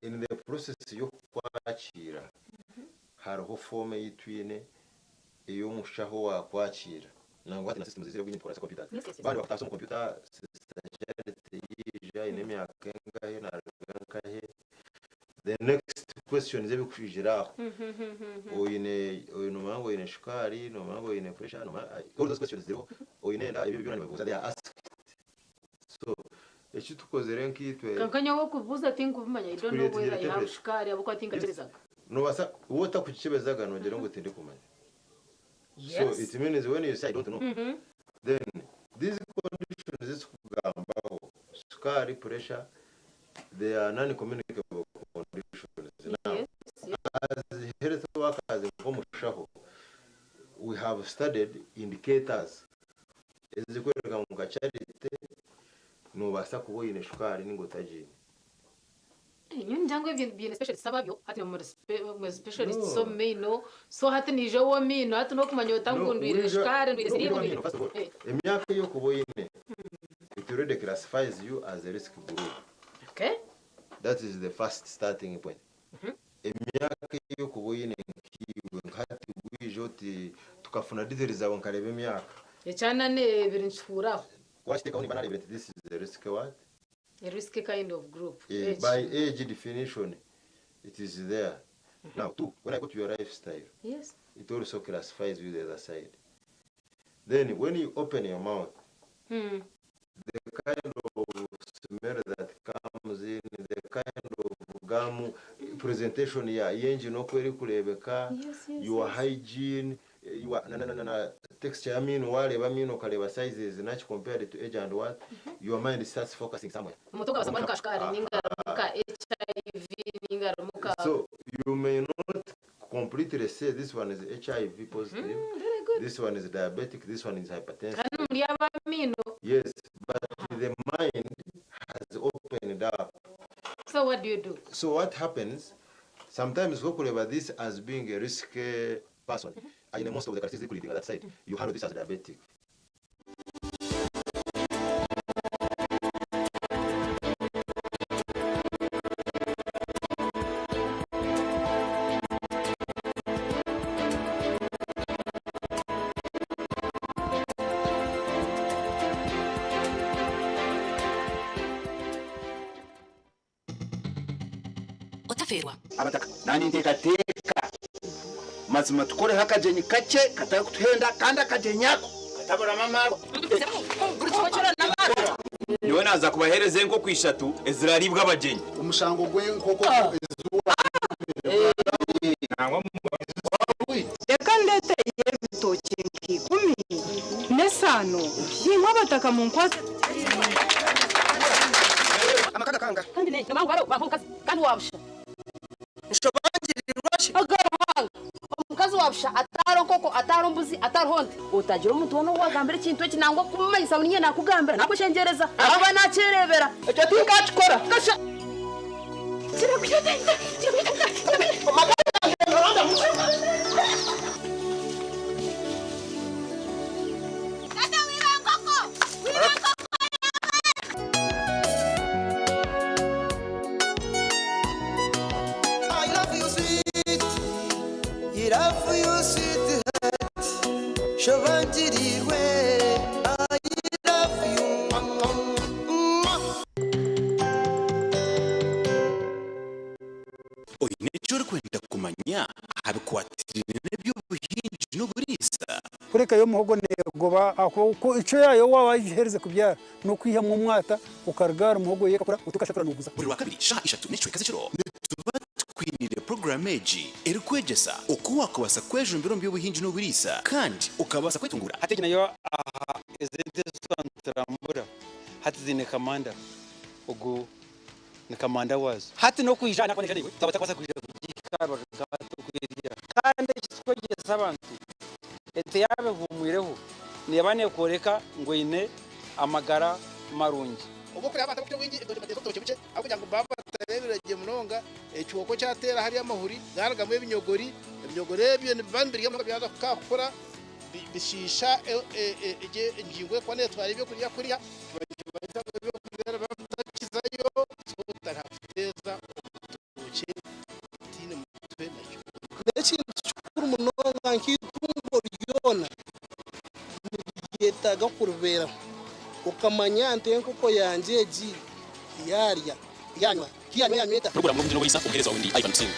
in the process yo kwakira hariho forme yitwine iyo mushaho wa kwakira nangwa ati na system zizire bw'intwara za computer bandi bakatasa mu computer system yija inemi akenga na kankahe. The next question is ebikushijiraho oyine mango ine shukari no mango ine pressure no all those questions zero oyine nda ibyo byona bivuza they are asked. So echi tukozere nkitwe kankanya wo kuvuza tingu bimanya I don't know whether you have shukari abuko atingaterezaga no basa wota kukibezaga no ngero ngo tindi kumanya. So it means when you say I don't know then these conditions is kugambaho shukari pressure they are non-communicable conditions. Now, as health workers in Komushaho, we have studied indicators. As you go to charity, no basa kuboyine shukari ningotaji. Njangwe bien specialist sababyo ati mu specialist so meno so hati nije wo meno hati no kumanyota ngundwire shukari ndwire siriye. Emyaka yo kuboyine it already classifies you as a risk group. Okay. That is the first starting point. Emyaka yo kuboyine nkiwe nkati gwijoti tukafuna details zawe nkareba emyaka. Echana ne birinchuraho. Watch on banana this is the risk what? A risky kind of group. By age definition, it is there. Now, too, when I go to your lifestyle, yes, it also classifies you the other side. Then, when you open your mouth, the kind of smell that comes in, the kind of gum presentation, yenji no kweri kulebeka, your hygiene, your texture, I mean, whatever mean, or sizes, not compared to age and what, your mind starts focusing somewhere. So you may not completely say this one is HIV positive, this one is diabetic, this one is hypertensive. Yes, but the mind has opened up. So what do you do? So what happens? Sometimes we call this as being a risky person. And in most of the characteristics on that side, you handle this as diabetic. Otaferwa. Abataka nani ntekateka mazima tukore hakajenyi kake kataka kutuhenda kanda kajenyako katabura mama niwe naza kubahereze nko kwishatu eziraribwa abagenyi umushango gwe nkoko ezuwa nangwa yinwa bataka mu nkwase amakaga kanga kandi ne namangu baro bakokazi kandi wabusha nshobangirirwa shi agarahanga umukazi wabusha ataro koko ataro mbuzi ataro honde utagira umuntu wono wagambira ikintu kinangwa kumanyisa bunye nakugambira nakushengereza aba nacerebera icyo tingakikora gasha kureka yo muhogo negoba ako ico yayo wabayihereze kubyara no kwiha mu mwata ukargara muhogo yekakora utukashakura nuguza buri wa kabiri shaha 3 n'icwe kaziciro tuba twinire programmeji eri kwegesa okuwa kwasa kwejo mbirombi y'ubuhinji n'uburisa kandi ukabasa kwitungura hategina yo aha ezente santrambura hatizine kamanda ugu ni kamanda wazo hati no kwijana kwa nijaniwe tabata kwasa kwijana kikaro gato kwiriya kandi kitwegesa abantu ete yabe humwireho niyabane koreka ngo ine amagara marungi ubwo kuri abata kuri wingi toke buce aho kugira ngo baba tareberagiye munonga cyuko cyatera hari amahuri garagamo ibinyogori byo bambiriye mu byaza kukakora bishisha ingingo kwa netwari byo kuriya bakizayo sotara teza ubuke tine mutwe nacyo ndetse cyukuru munonga nkitungo ryona yetaga kurubera ukamanya ntenko ko yanje ji yarya yanywa yanywa program mu bino bisa ugereza windi Ivan Sim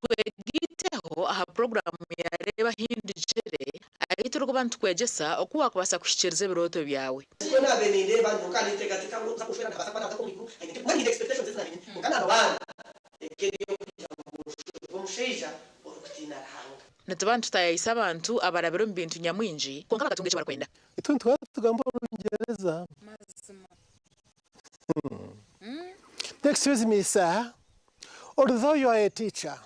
twegiteho aha program yareba hindijere ayitoro ko bantu kwegesa okuwa kubasa kushikiriza biroto byawe sona beninde bantu kandi tegateka ngo zakushira na basakwana ko biku ngani expectations zina bini mukana abana kediyo kumusheja okutina hanga natabantu tayisa abantu abarabiro mbintu nyamwinji konka bakatungeje barakwenda ituntu tugamba urungereza excuse me sir, although you are a teacher,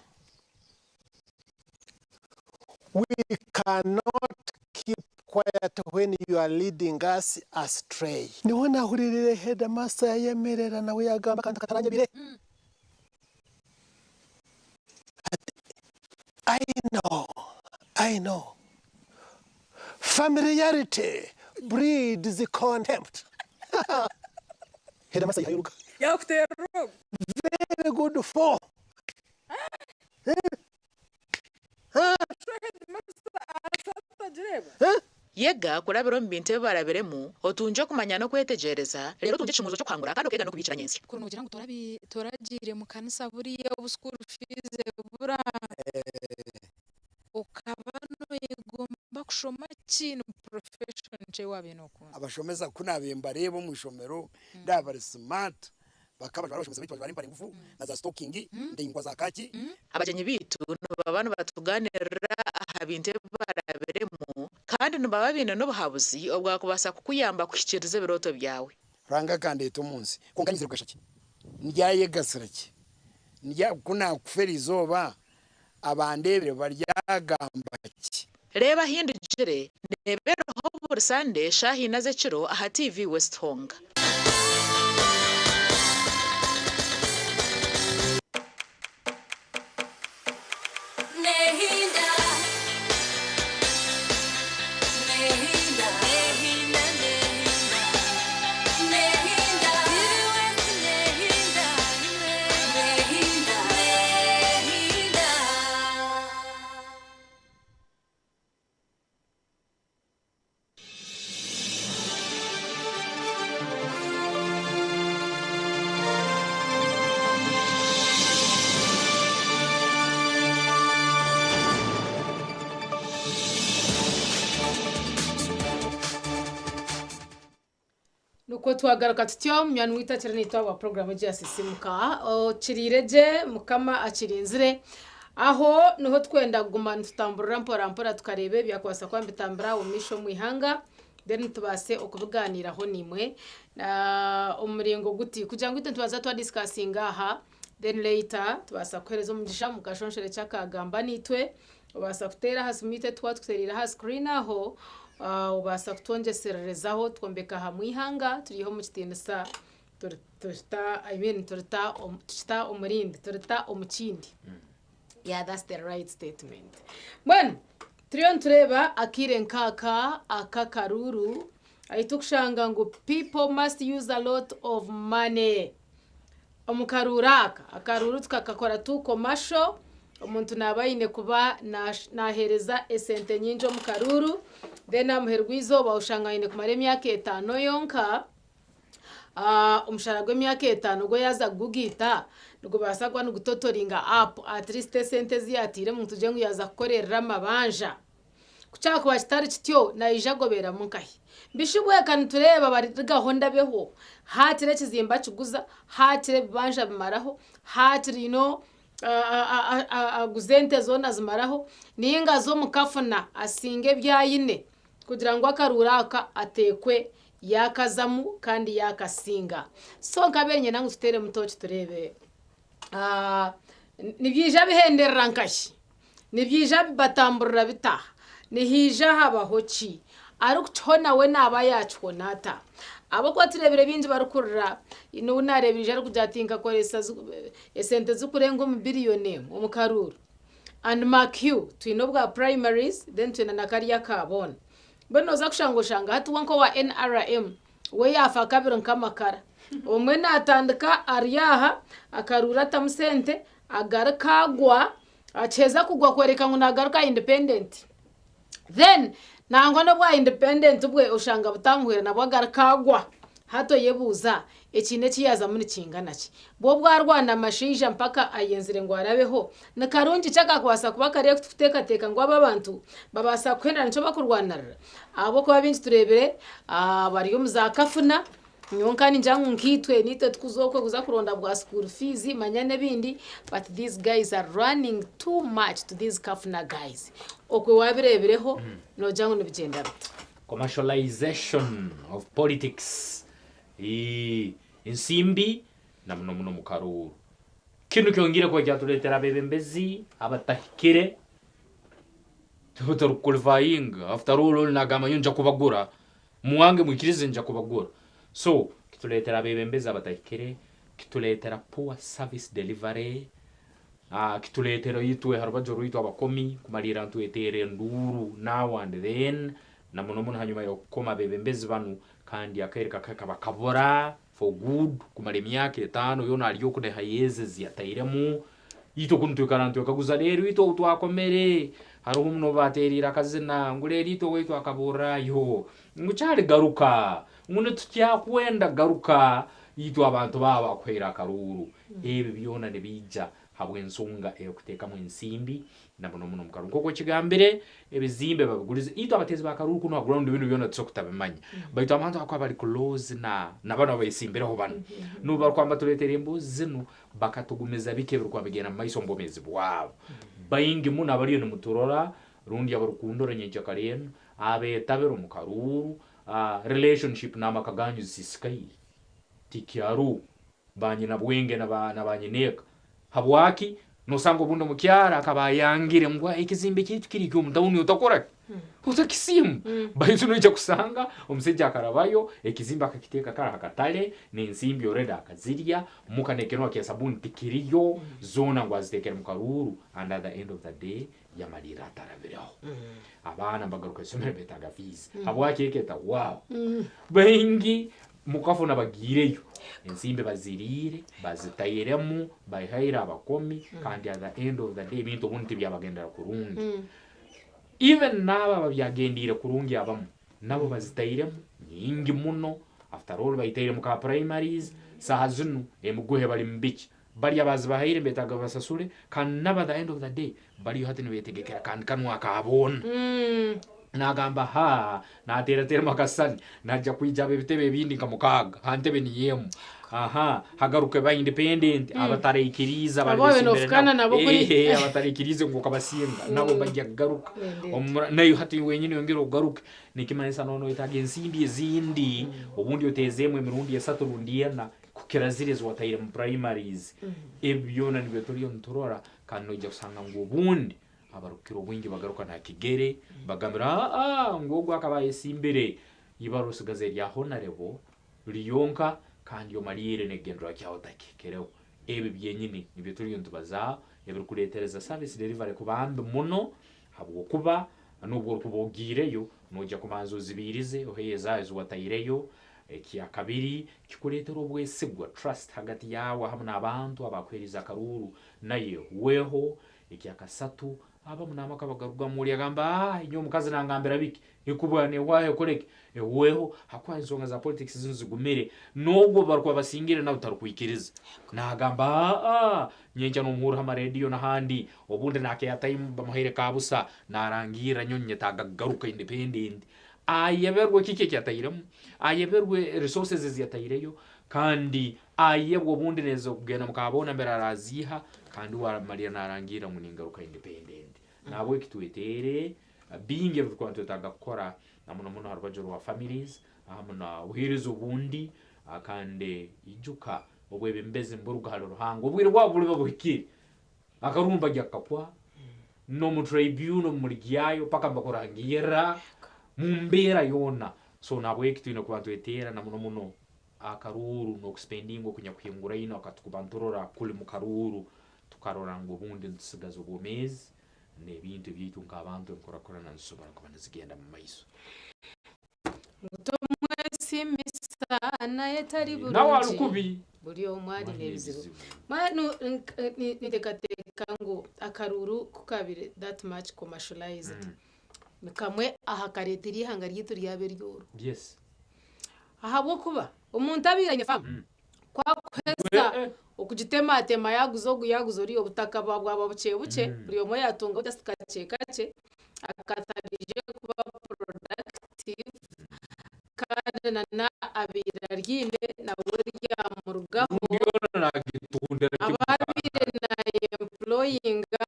we cannot keep quiet when you are leading us astray. Niwona huririre headmaster yemerera nawe yagamba kandi kataranyabire. I know. Familiarity breeds contempt. Headmaster yayiruka. Very good for. yega kurabiro mbinte barabiremu otunje kumanya no kwetegereza rero tunje chimuzo cyo kwangura kandi ukega no kubicira nyensi kuno kugira ngo toragire mu kanisa buriya ubusukuru fize bura ukaba no igomba kushoma kintu profession je wabinoko abashomeza kunabemba rebo mu ishomero ndabari smart bakaba barashomeza bitwa bari mpare ngufu na za stocking ndingwa za kaki abajenyi bitu babana batuganira aha binte barabiremu kandi nubaba bino no buhabuzi obwa kubasa kukuyamba kushikiriza biroto byawe ranga kandi etumunsi kunganyizira gashaki ndyaye gasiraki ndya kuna kufera izoba abandebere baryagamba ki reba hindijire nebero ho Sunday shahi naze chiro aha TV West Honga uko twagaruka tutyo mwana witakira nitwa wa program ya sisimuka okirireje mukama akirinzire aho niho twenda gumana tutamburira mpora tukarebe byakwasa kwa mbitambura umisho mwihanga then tubase okubiganiraho nimwe umurengo guti kugira ngo tubaza twa discussing aha then later tubasa kwereza umugisha mugashonshore cyakagamba nitwe ubasa kutera hasumite twatwerera ha screen aho ubasa kutongesererezaho twombeka hamwe ihanga turiho mu kitindisa turita umurindi turita umukindi. Yeah, that's the right statement. Bueno, turiyo tureba akire nkaka akakaruru ayitukushanga ngo people must use a lot of money. Omukaruraka akaruru tukakakora tukomasho umuntu nabayine kuba nahereza esente nyinjo mukaruru then amuherwizo bawushangayine kumara emyaka 5 yonka umushara gw'emyaka 5 go yaza gugita nugo basagwa no gutotoringa up at least sente ziyatire muntu je ngo yaza kukorera amabanja kuchaka kwa kitari kityo nayijagobera munkahi bishibuye kan tureba bari gahonda beho hatire kizimba kiguza hatire bibanja bimaraho hatire aguzente zona zimaraho ninga zo mukafuna asinge byayine kugira ngo akaruraka atekwe yakazamu kandi yakasinga so kabenye nangu tutere mutoci turebe nibyija bihenderera nkashi nibyija bibatamburira bitaha nihija habahoki ari kuchona we naba yacho nata abo ko turebere binji barukurira ino unarebije ari kujatinga koresa esente zukurenga mu billion mu karuru and mark you twinobwa primaries then twina nakariya kabona bano za kushanga hatu wanko wa NRM we yafa kabiro nkamakara omwe natandika ariyaha akarura tamusente agarakagwa acheza kugwa kwereka ngo nagaruka independent then nangwa no bwa independent ubwe ushanga butamwera nabwo agarakagwa hato yebuza ekine kiyaza muri kingana ki bo bwarwana amashija mpaka ayenzire ngo arabeho na karungi chaka kwasa kuba kare kuteka ngo ababantu babasa kwenda nico bakurwanarira abo ko babinzi turebere bari yo muzakafuna nyonkani njangu nkitwe nite tukuzokwe kuza kuronda bwa school fees manyane bindi but these guys are running too much to these kafuna guys okwe wabirebereho no jangu nibigenda bito commercialization of politics insimbi na muno mukaruru kintu kyongire ko cyatuletera bebembezi abatahikire tubuto qualifying after all nagama yonja kubagura muwange mukirize nja kubagura so kituletera bebembezi abatahikire kituletera poor service delivery kituletera yitwe harubajoro yitwa abakomi kumarira ntu etere nduru now and then na muno hanyuma yo koma bebembezi banu kandi akairika kakabakabora for good kumara emyaka 5 yona aliyo kude hayeze ziyatairemu ito kuntu karantu kaguza rero ito utwakomere hari umno baterira kazina ngureri ito wetu akabora yo ngucyari garuka ngune tutya kwenda garuka ito abantu baba kwera karuru ebe byona nebija habwe nsonga ekuteka mu nsimbi na muno mukaruru koko kigambere ebizimbe babigurize ito abatezi bakaruru kuno ground ibintu byona tsokutabimanya bayito amantu akwa bari close na bana bayisimbiraho bana nuba kwamba tuleterembo zinu bakatugumeza bike biri kwabigena maiso mbomezi bwabo bayingi muna abariyo no muturora rundi abarukundo renyeje kareno abe tabero mukaruru relationship na makaganyu zisikai tikiaru banyina bwenge na banyineka habwaki no sango bundo mukyara akabayangire mbwa ikizimbe kitu kiriko mudawuni utakora utakisimu bayito no kusanga omusejja akarabayo ekizimbe akakiteka kara hakatale n'ensimbi oreda akazirya mukanekero akesabuni tikiriyo zona ngwazitekera mukaruru and at the end of the day yamalira tarabiraho abana bagaruka somere betaga fees habwaki eketa wow bengi mukafuna bagireyo ensimbe bazirire bazitayiremu bayihayira abakomi kandi at the end of the day bintu bunti byabagendera kurungi even naba babyagendire kurungi abamu nabo bazitayiremu nyingi muno after all bayitayiremu ka primaries sahazunu emuguhe bali mbiki bali abazi bahayire betaga basasure kandi naba at the end of the day bali hati nibetegekera kandi kanwa kabona nagamba ha natera makasani najja kwijaba ebitebe bindi nkamukaga hantebe ni yemu aha hagaruke ba independent abatarikiriza abatarikirize ngo kabasinga nabo bajya garuka nayo hati wenyine yongera ugaruke nikimanisa nono itage nsindi ezindi ubundi utezemwe mirundi ya saturundiana kukirazirizo watayire mu primaries ebyona nibyo turiyo nturora kandi nojya usanga ngo ubundi abarukiro bwingi bagaruka nta kigere bagambira ngo akabaye simbere ibarusigaze rya honorable liyonka kandi yo mariyere negendro cyaho takekereho ebe byenyine nibyo turiyo ntubaza yabiri kuretereza service delivery kubambe muno habwo kuba nubwo kubogireyo nujya kumanzo zibirize oheza izo watayireyo kiya kabiri kikuretera obwesigwa trust hagati yawe hamwe n'abantu abakweriza karuru naye weho ikiya kasatu aba munama kabagaruga muri agamba inyo mukazi nangambira biki ikubane wahe koreke weho hakwa izonga za politics zinzugumere nubwo barwa basingire na utarukwikiriza nagamba nyenja no muhura ama radio n'ahandi obundi nake yatayim bamahere kabusa narangira nyonye tagagaruka independent ayeberwe kike cyatayiramo ayeberwe resources ziyatayireyo kandi ayebwo bundi neza kugena mukabona mbere araziha kandi wa Maria narangira mu ningaruka independent nabo ikitwetere binge bikwanto tagakora namuno harubajoro wa families amuna uhirizo bundi akande ijuka obwebe mbeze mburuga halo ruhango bwire wabuli babuhiki akarumba jakapwa no mu tribune muri giyayo paka bakorangira mumbera yona so nabwe kitino kwanto etera namuno akaruru no spendingo kunya kwingura ino akatukubantorora kuli mu karuru tukarora ngo bundi nsigazo gomezi nebintu byitu ngabantu nkorakora nansubara kubana zigenda mu maiso mutomwe simisa anayetari burungi nawa rukubi buri omwari nebizibu manu nitekateka ngo akaruru kukabire that much commercialized kamwe ahakaretiri hanga ryitu ryabe ryoro yes ahabo kuba umuntu abiranye famu kwa kweza ukujitema tema yaguzo riyo butaka bwaba buke buri omwe yatunga udasikace akatarije kuba productive kandi na abira ryinde nabo ryamurugaho ababire na employinga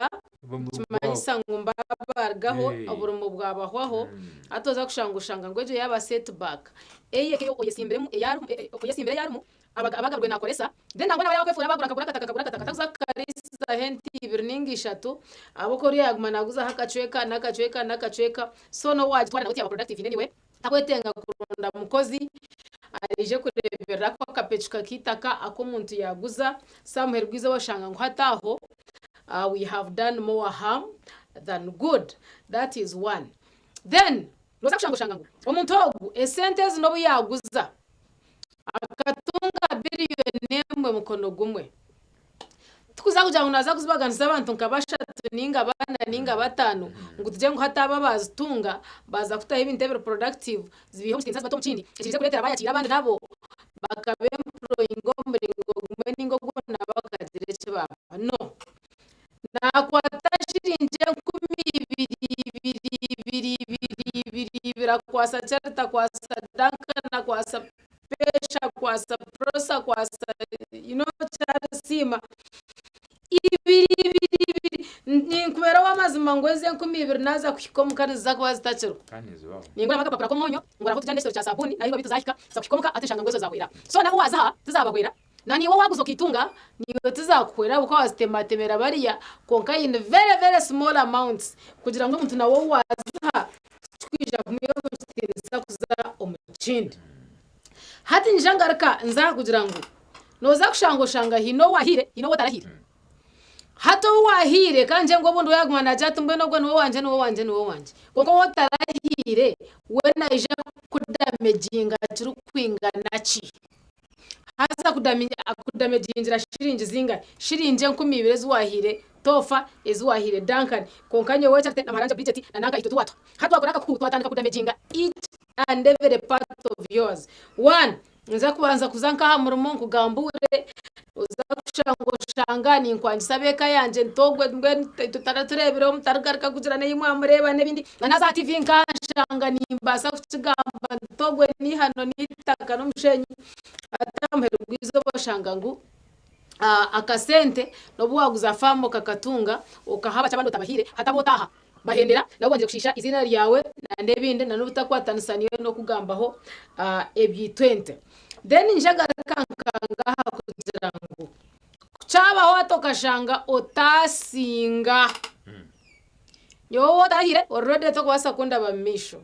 tumanyisa ngumba bargaho aburumo bwabahwaho atoza kushangushanga ngwejo yaba setback eyeke oyesimbere yarumu abagarwe nakoresa then nabona bari kwefura bagura kakagura zakarisa henti ibirningi 3 aboko ri yaguma naguza hakacweka nakacweka so no wajitwara na uti productive anyway akwetenga kurunda mukozi arije kurebera ko akapechuka kitaka ako muntu yaguza samuher gwiza washanga ngo hataho we have done more harm than good. That is one. Then loza kushanga ngo umuntu ogu esentes no yaguza akatunga billion nemwe mukono gumwe tukuza kuja unaza kuzibaganiza abantu nkabashatu ninga bana ninga batanu ngo tuje ngo hataba bazitunga baza kutaha ibintu bero productive zibiho musinza bato mukindi ekije kuretera bayakira abandi nabo bakabe employing ngo gumwe ningo gona bakazireke baba no nakwatashirije 12 birakwasa cyarta kwasa danka na kwasa pesha kwasa prosa kwasa cyarasima ibiri ni kubera wamazima ngweze 12 naza kukikomukaniza kwaza tacero kanizo ningura makapapura ko monyo ngura ko tujande cya sabuni nayo bitu zahika zakikomuka atishanga ngwezo zakwira so nabo waza tuzabakwira nani wowe waguzo kitunga niyo tuzakwira uko wasitematemera bariya konka in very small amounts kugira ngo umuntu nawo waza twija kumwe kustenza kuza omuchindi hati njangaraka nza kugira ngo noza kushangoshanga hino wahire hino wotarahire hato wahire kanje ngo bundu yagumana jatu mbeno gwe no wanje konko wotarahire wena ije kudamejinga kiri kwinga nachi hasa kudamejingira shiringi zinga shirinje 12 zuwahire tofa ezuwahire Duncan konkanye wecha tena maranja budget na nanga itutu watu hatu wakoraka kutwatandika kudamejinga each and every part of yours one nza kubanza kuzanka ha murumo kugambure uza kushango kushanga ni nkwangisa beka yanje ntogwe mbwe tutaraturebero mutarugaruka kugira ne yimwe amureba nebindi naza TV nkashanga nimbasa kukigamba ntogwe ni hano nitaka n'umushenyi atamhere bwizo bashanga ngo akasente no buwaguza famo kakatunga ukahaba cyabandi utabahire hatabotaha bahendera nabo banje kushisha izina ryawe na ndebinde na n'ubutakwatanisaniye no kugambaho ebyi 20 then njagara kankangaha kugira ngo kucabaho atokashanga otasinga yo tahire already to kwasa kunda bamisho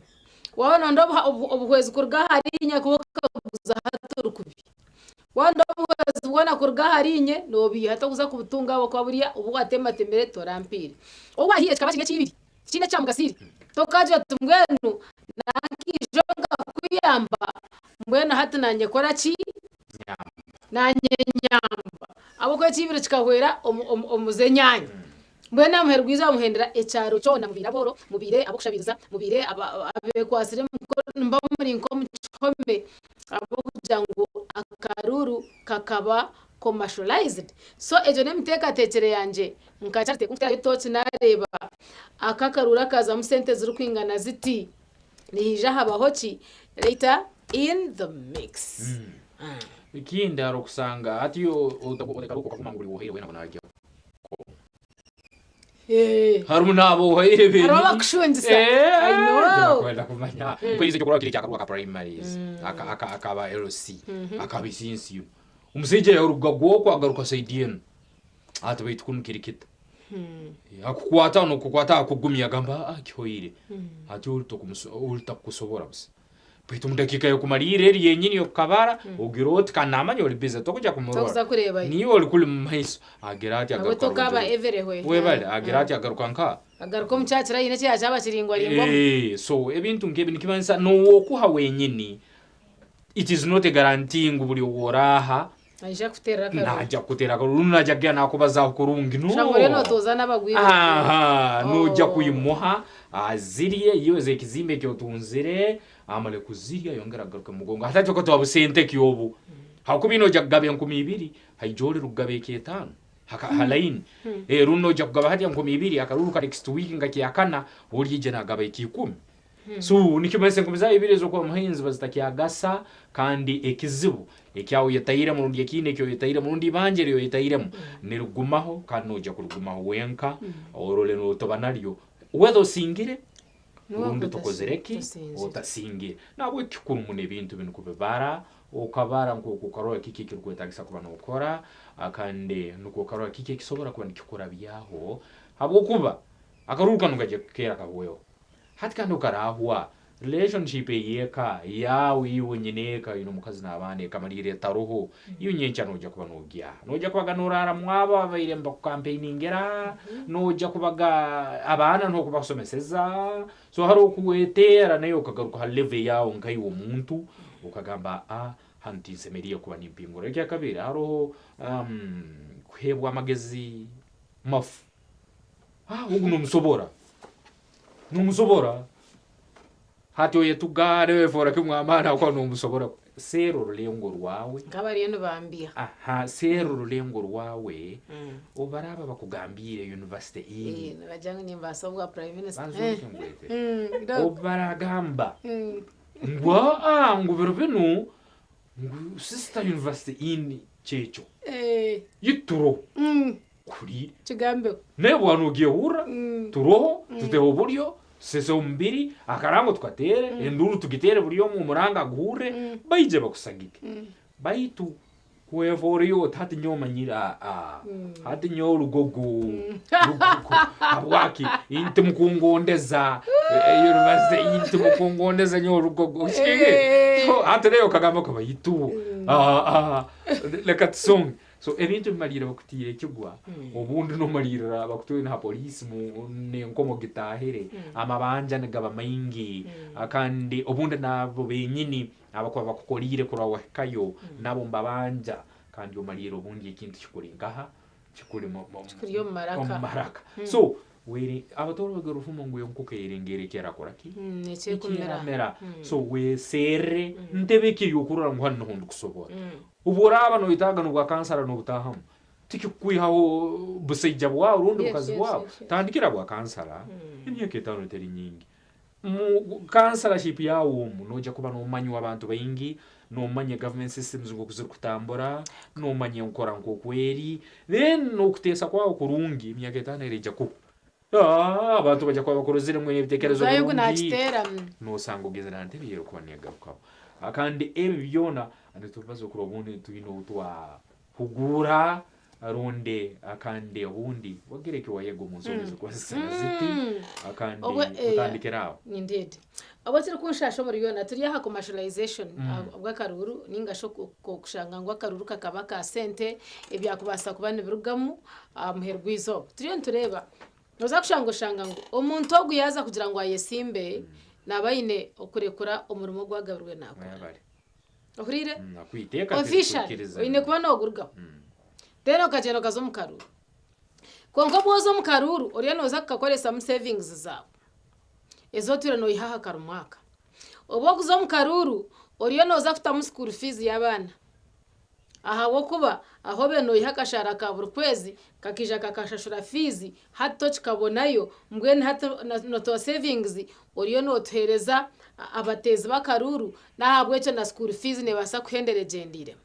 wabona ndo obuhwezi kurga harinya kubuza haturukubi wanda obuhwezi bwana kurga harinye no bihata kuza kubutunga abo kwaburiya ubu watema temere torampire obahiye kabashinge kibiri kine cyamugasiri tokaje tumwenu nakijonga kuyamba mbwena hati nanye kora ki nanye nyamba abo ko kibiro kikahwera omuzenyanya mbwena muherwiza muhendera ecaro cyo na mubira boro mubire abo kushabiriza mubire abe kwasire mba muri nkombe abo kujango akaruru kakaba commercialized so ejo nemteka tekere yanje nkacarte kumtera tochi nareba akakarura kaza musente ziri kwingana ziti nihija habaho ki later in the mix ikindi aro kusanga atiyo utakuboneka uko kumanguri wohire wena bonajya harunabo wohire be araba kushwendisa I know kwenda kumanya kwize cyo kuri cyakaruka ka primaries akaba LC akabisinsi umusije yarugagwo kwagaruka saidien atwe tukumukirikita akukwata no kukwata akugumya gamba akyoyire ati ulta kusobora bose Pito mudakika yo kumarire yenyini yo kabara ugiroti kanama nyori biza tokuja kumurora niyo oli kuli mumaiso agerati agaruka abo tokaba everehwe webale agerati agaruka nka agaruka mucyacira yine cya cyaba kiringwa ringwa so ebintu ngebi nikibanza no wokuha wenyini it is not a guarantee ngubuli woraha aje kutera karu najya kutera karu najya gya nakubaza kurungi no shangore no tozana bagwiye nujya kuyimuha aziriye iyo ze kizimbe cyo tunzire amale kuzirya yongera agaruka mugongo hatacho ko twabusente kiyobu hakubino jya gabe 200 hayjole rugabe ketano halaini runo jya kugaba hati 200 akaruruka next week ngakiyakana urije na gabe 10 so nikimese nkumiza ibirezo ko muhinzi bazitakiya gasa kandi ekizibu ekyawo yetayira mu rundi yakine cyo yetayira mu rundi banjere yo yetayira mu nirugumaho kandi nojya kurugumaho wenka orole no tobanaryo wedo singire urundi tokozereki otasinge nabwo kikuru mu nebintu bintu kubebara okabara ngo kukaroya kiki kirkwetagisa kubana ukora akande nuko karoya kiki kisobora kuba nikikora byaho habwo kuba akaruka nugaje kera kaweho hati kandi ukarahwa relationship yeka yawe yonyineka ino mukazi nabane kamarire taruho iyo nyencha nojya kuba nogya nojya kubaganurara mwaba abaire mba campaigningira nojya kubaga abana nto kubasomeseza so hari okuwetera nayo kagaruka ha level yawo ngai wo muntu ukagamba hanti semeriye kuba nimpinguro rya kabiri haro kuhebwa amagezi mafu ugu numusobora hati oye tugare fora kumwamana kwa numusobora sero rulengo rwawe ngabariye nubambia sero rulengo rwawe obaraba bakugambire university bajanga nimbaso bwa prime minister obaragamba ngwa ngubero bino sister university in checho yituro kuri kigambe nebo anugiye hura turoho tuteho buryo seso mbiri akarango twatere enduru tugitere buryo mu muranga guhure bayije bakusagike bayitu kwevoriyo tati nyoma nyira hati nyo rugogo abwaki inte mukungondeza university inte mukungondeza nyo rugogo so atereo kagamba ko bayitu lekatsong so ebintu bimalira bakutire kigwa obundi no malira bakutuye na police mu ne nkomo gitahere amabanja ngaba maingi akandi obundi nabo benyini abakwa bakukolire kurawa kayo nabo mbabanja kandi omalira obundi ikintu kikuringaha kikuri mu maraka so weri abatoro bagarufuma ngo yonkuke irengere kera koraki nece kumera so we sere ndebeke yokurura ngo hano hundu kusobora uburaba no itaga no bwa kansara no butahamu tikikwihaho busejja bwawe urundi Yes, bukazi yes, bwawe yes, yes. tandikira bwa kansala imyaka 5 teri nyingi mu kansalaship yawo noja kuba n'umanyi w'abantu bayingi n'umanye government systems ngo kuzira kutambura n'umanye ukora ngo kweri then nokutesa kwawo kurungi imyaka 5 ireja ku abantu bajya kwa bakorozire mwe ibitekerezo Ubwayo nakitera nosanga ugeze nante biyero kwanega kwa akandi ebi byona ande tubazo kurobundi tuyino twa hugura aronde akande ubundi wagereke wayego muzobezo kwa ziti akande utandikiraho indeed abo tiri kunshasho muri yona turi yaha commercialization bw'akaruru ningasho kushanga ngo akaruru kakaba ka sente ibyakubasa kubana birugamu muherwizo turiyo tureba noza kushanga ngo umuntu ogu yaza kugira ngo ayesimbe nabayine okurekura umurimo gwagabirwe nako okurire nakwiteka official ine kuba nogurga rero kageno kazo mu karuru konko bwozo mu karuru oriya noza kukakoresa mu savings zawe ezo tire no ihaha karumwaka obo kuzo mu karuru oriya noza kutamu school fees y'abana aha wo kuba aho beno ihakashara ka buri kwezi kakija kakashashura fees hato kikabonayo mbwene hato no savings oriyo no tuhereza abatezi bakaruru nahabwe cyo na school fees ne basa kuhendere gendire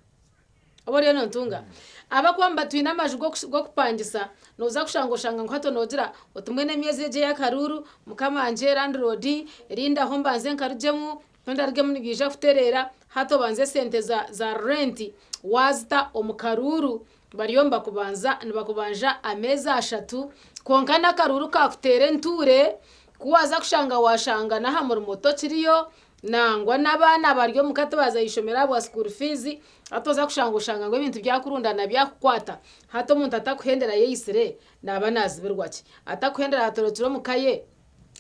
abo rero ntunga abakwamba twina amajugo go kupangisa noza kushanga ngo hato nogira otumwe nemyezi je yakaruru mukamanje landlord rinda ho mbanze nkarujemu ndarge munigija kuterera hato banze sente za rent wazita omukaruru bariyomba kubanza nibakubanja ameza 3 konkana karuru kakutere nture kuwaza kushanga washanga na hamuru moto kiriyo nangwa nabana baryo mukato bazayishomera bwa school fees atoza kushanga ngo ibintu byakurundana byakukwata hato muntu atakuhendera yeyisire nabanazibirwaki atakuhendera hatorotiro mukaye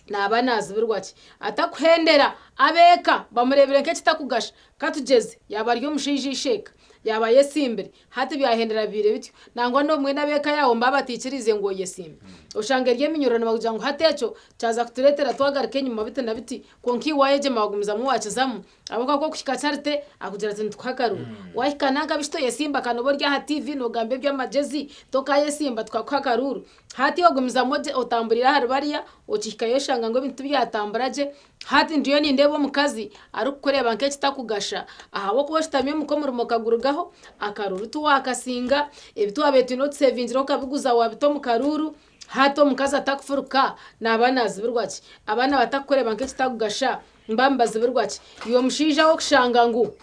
nabanazibirwaki atakuhendera abeka bamurebere nke kitakugasha katugeze yabaryo mushijisheka yaba yesimbere hati byahendera bire bityo nangwa no mwe nabeka yawo mbabatikirize ngo yesimbe ushange rye minyurana bakugira ngo hatecho cyaza kuturetera twagarike nyuma bite na biti konki wayeje magumiza mu wakizamu abako ko kushikacarte akugira ati twakaru wahikananga bishto yesimba kanobo rya ha TV no gambe by'amajezi toka yesimba twakakaruru hati yogumiza moje otamburira haribariya okikayeshanga ngo bintu byatamburaje hati ndiyo ni ndebo mukazi ari kukureba nke kitakugasha aha wo kubashitamye mukomuru mukagurugaho akaruru tuwakasinga ebitu abetu no savings ro kabiguza wabito mukaruru hato mukazi atakufuruka nabanazibirwaki abana batakureba nke kitakugasha mbambazibirwaki iyo mushija wo kushanga ngo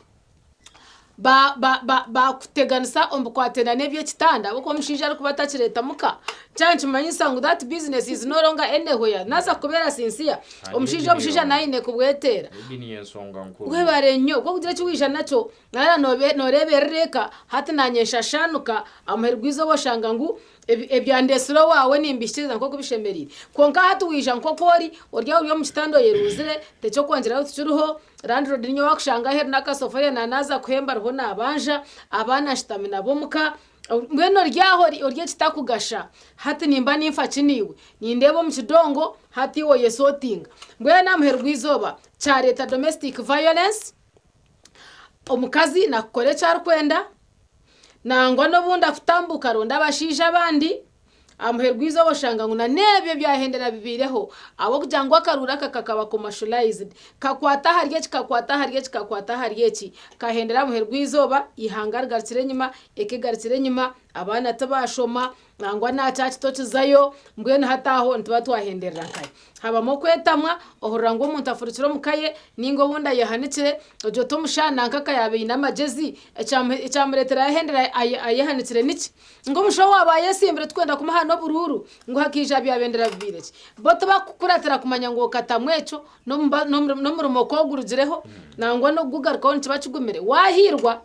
ba kuteganisa ombukwatena nebyo kitanda uko mushija ari kubatakireta muka cyane kimanyisa ngo that business is no longer anywhere nasa kubera sinsiya omushija nayine kubwetera we barenyo ko kugira cyuwisha naco nara norebereka hati nanyesha shanuka amherwizo boshanga ngo ebyandesuro wawe nimbishiriza nko kubishemerira konka hatu wisha nko kori urya uri mu kitando yeruzire techo kwangiraho tucuruho landlord nyo wakushanga her nakasofari nanaza kuhemba roho nabanja abana shitamina bomuka mweno ryaho urye kitakugasha hati nimba nimfa kiniwe nindebo mu kidongo hati wo yesotinga mbwe namherwizoba cha leta domestic violence omukazi nakore cyarkwenda nangwa no bunda kutambuka ronda bashija abandi amherwizo boshanga nguna nebyo byahendera bibireho abo kujangwa karura kakaba commercialized kakwata harye kahendera muherwizo ba ihangargaritsire nyuma ekegaritsire nyuma abana tabashoma nangwa nacaci tokizayo mbwene hataho ntuba twahenderera kaye habamo kwetamwa ohorango umuntu afurikiro mukaye ningo bunda yahanikire ojo tomushana nkaka yabe inamagezi ecamuretera yahendera ayehanikire niki ngo musho wabaye simbere twenda kumaha no bururu ngo hakija byabendera bibireki boto bakukuratira kumanya ngo katamweco no murumo kogurugireho nangwa no gugaruka wonti bakigumere wahirwa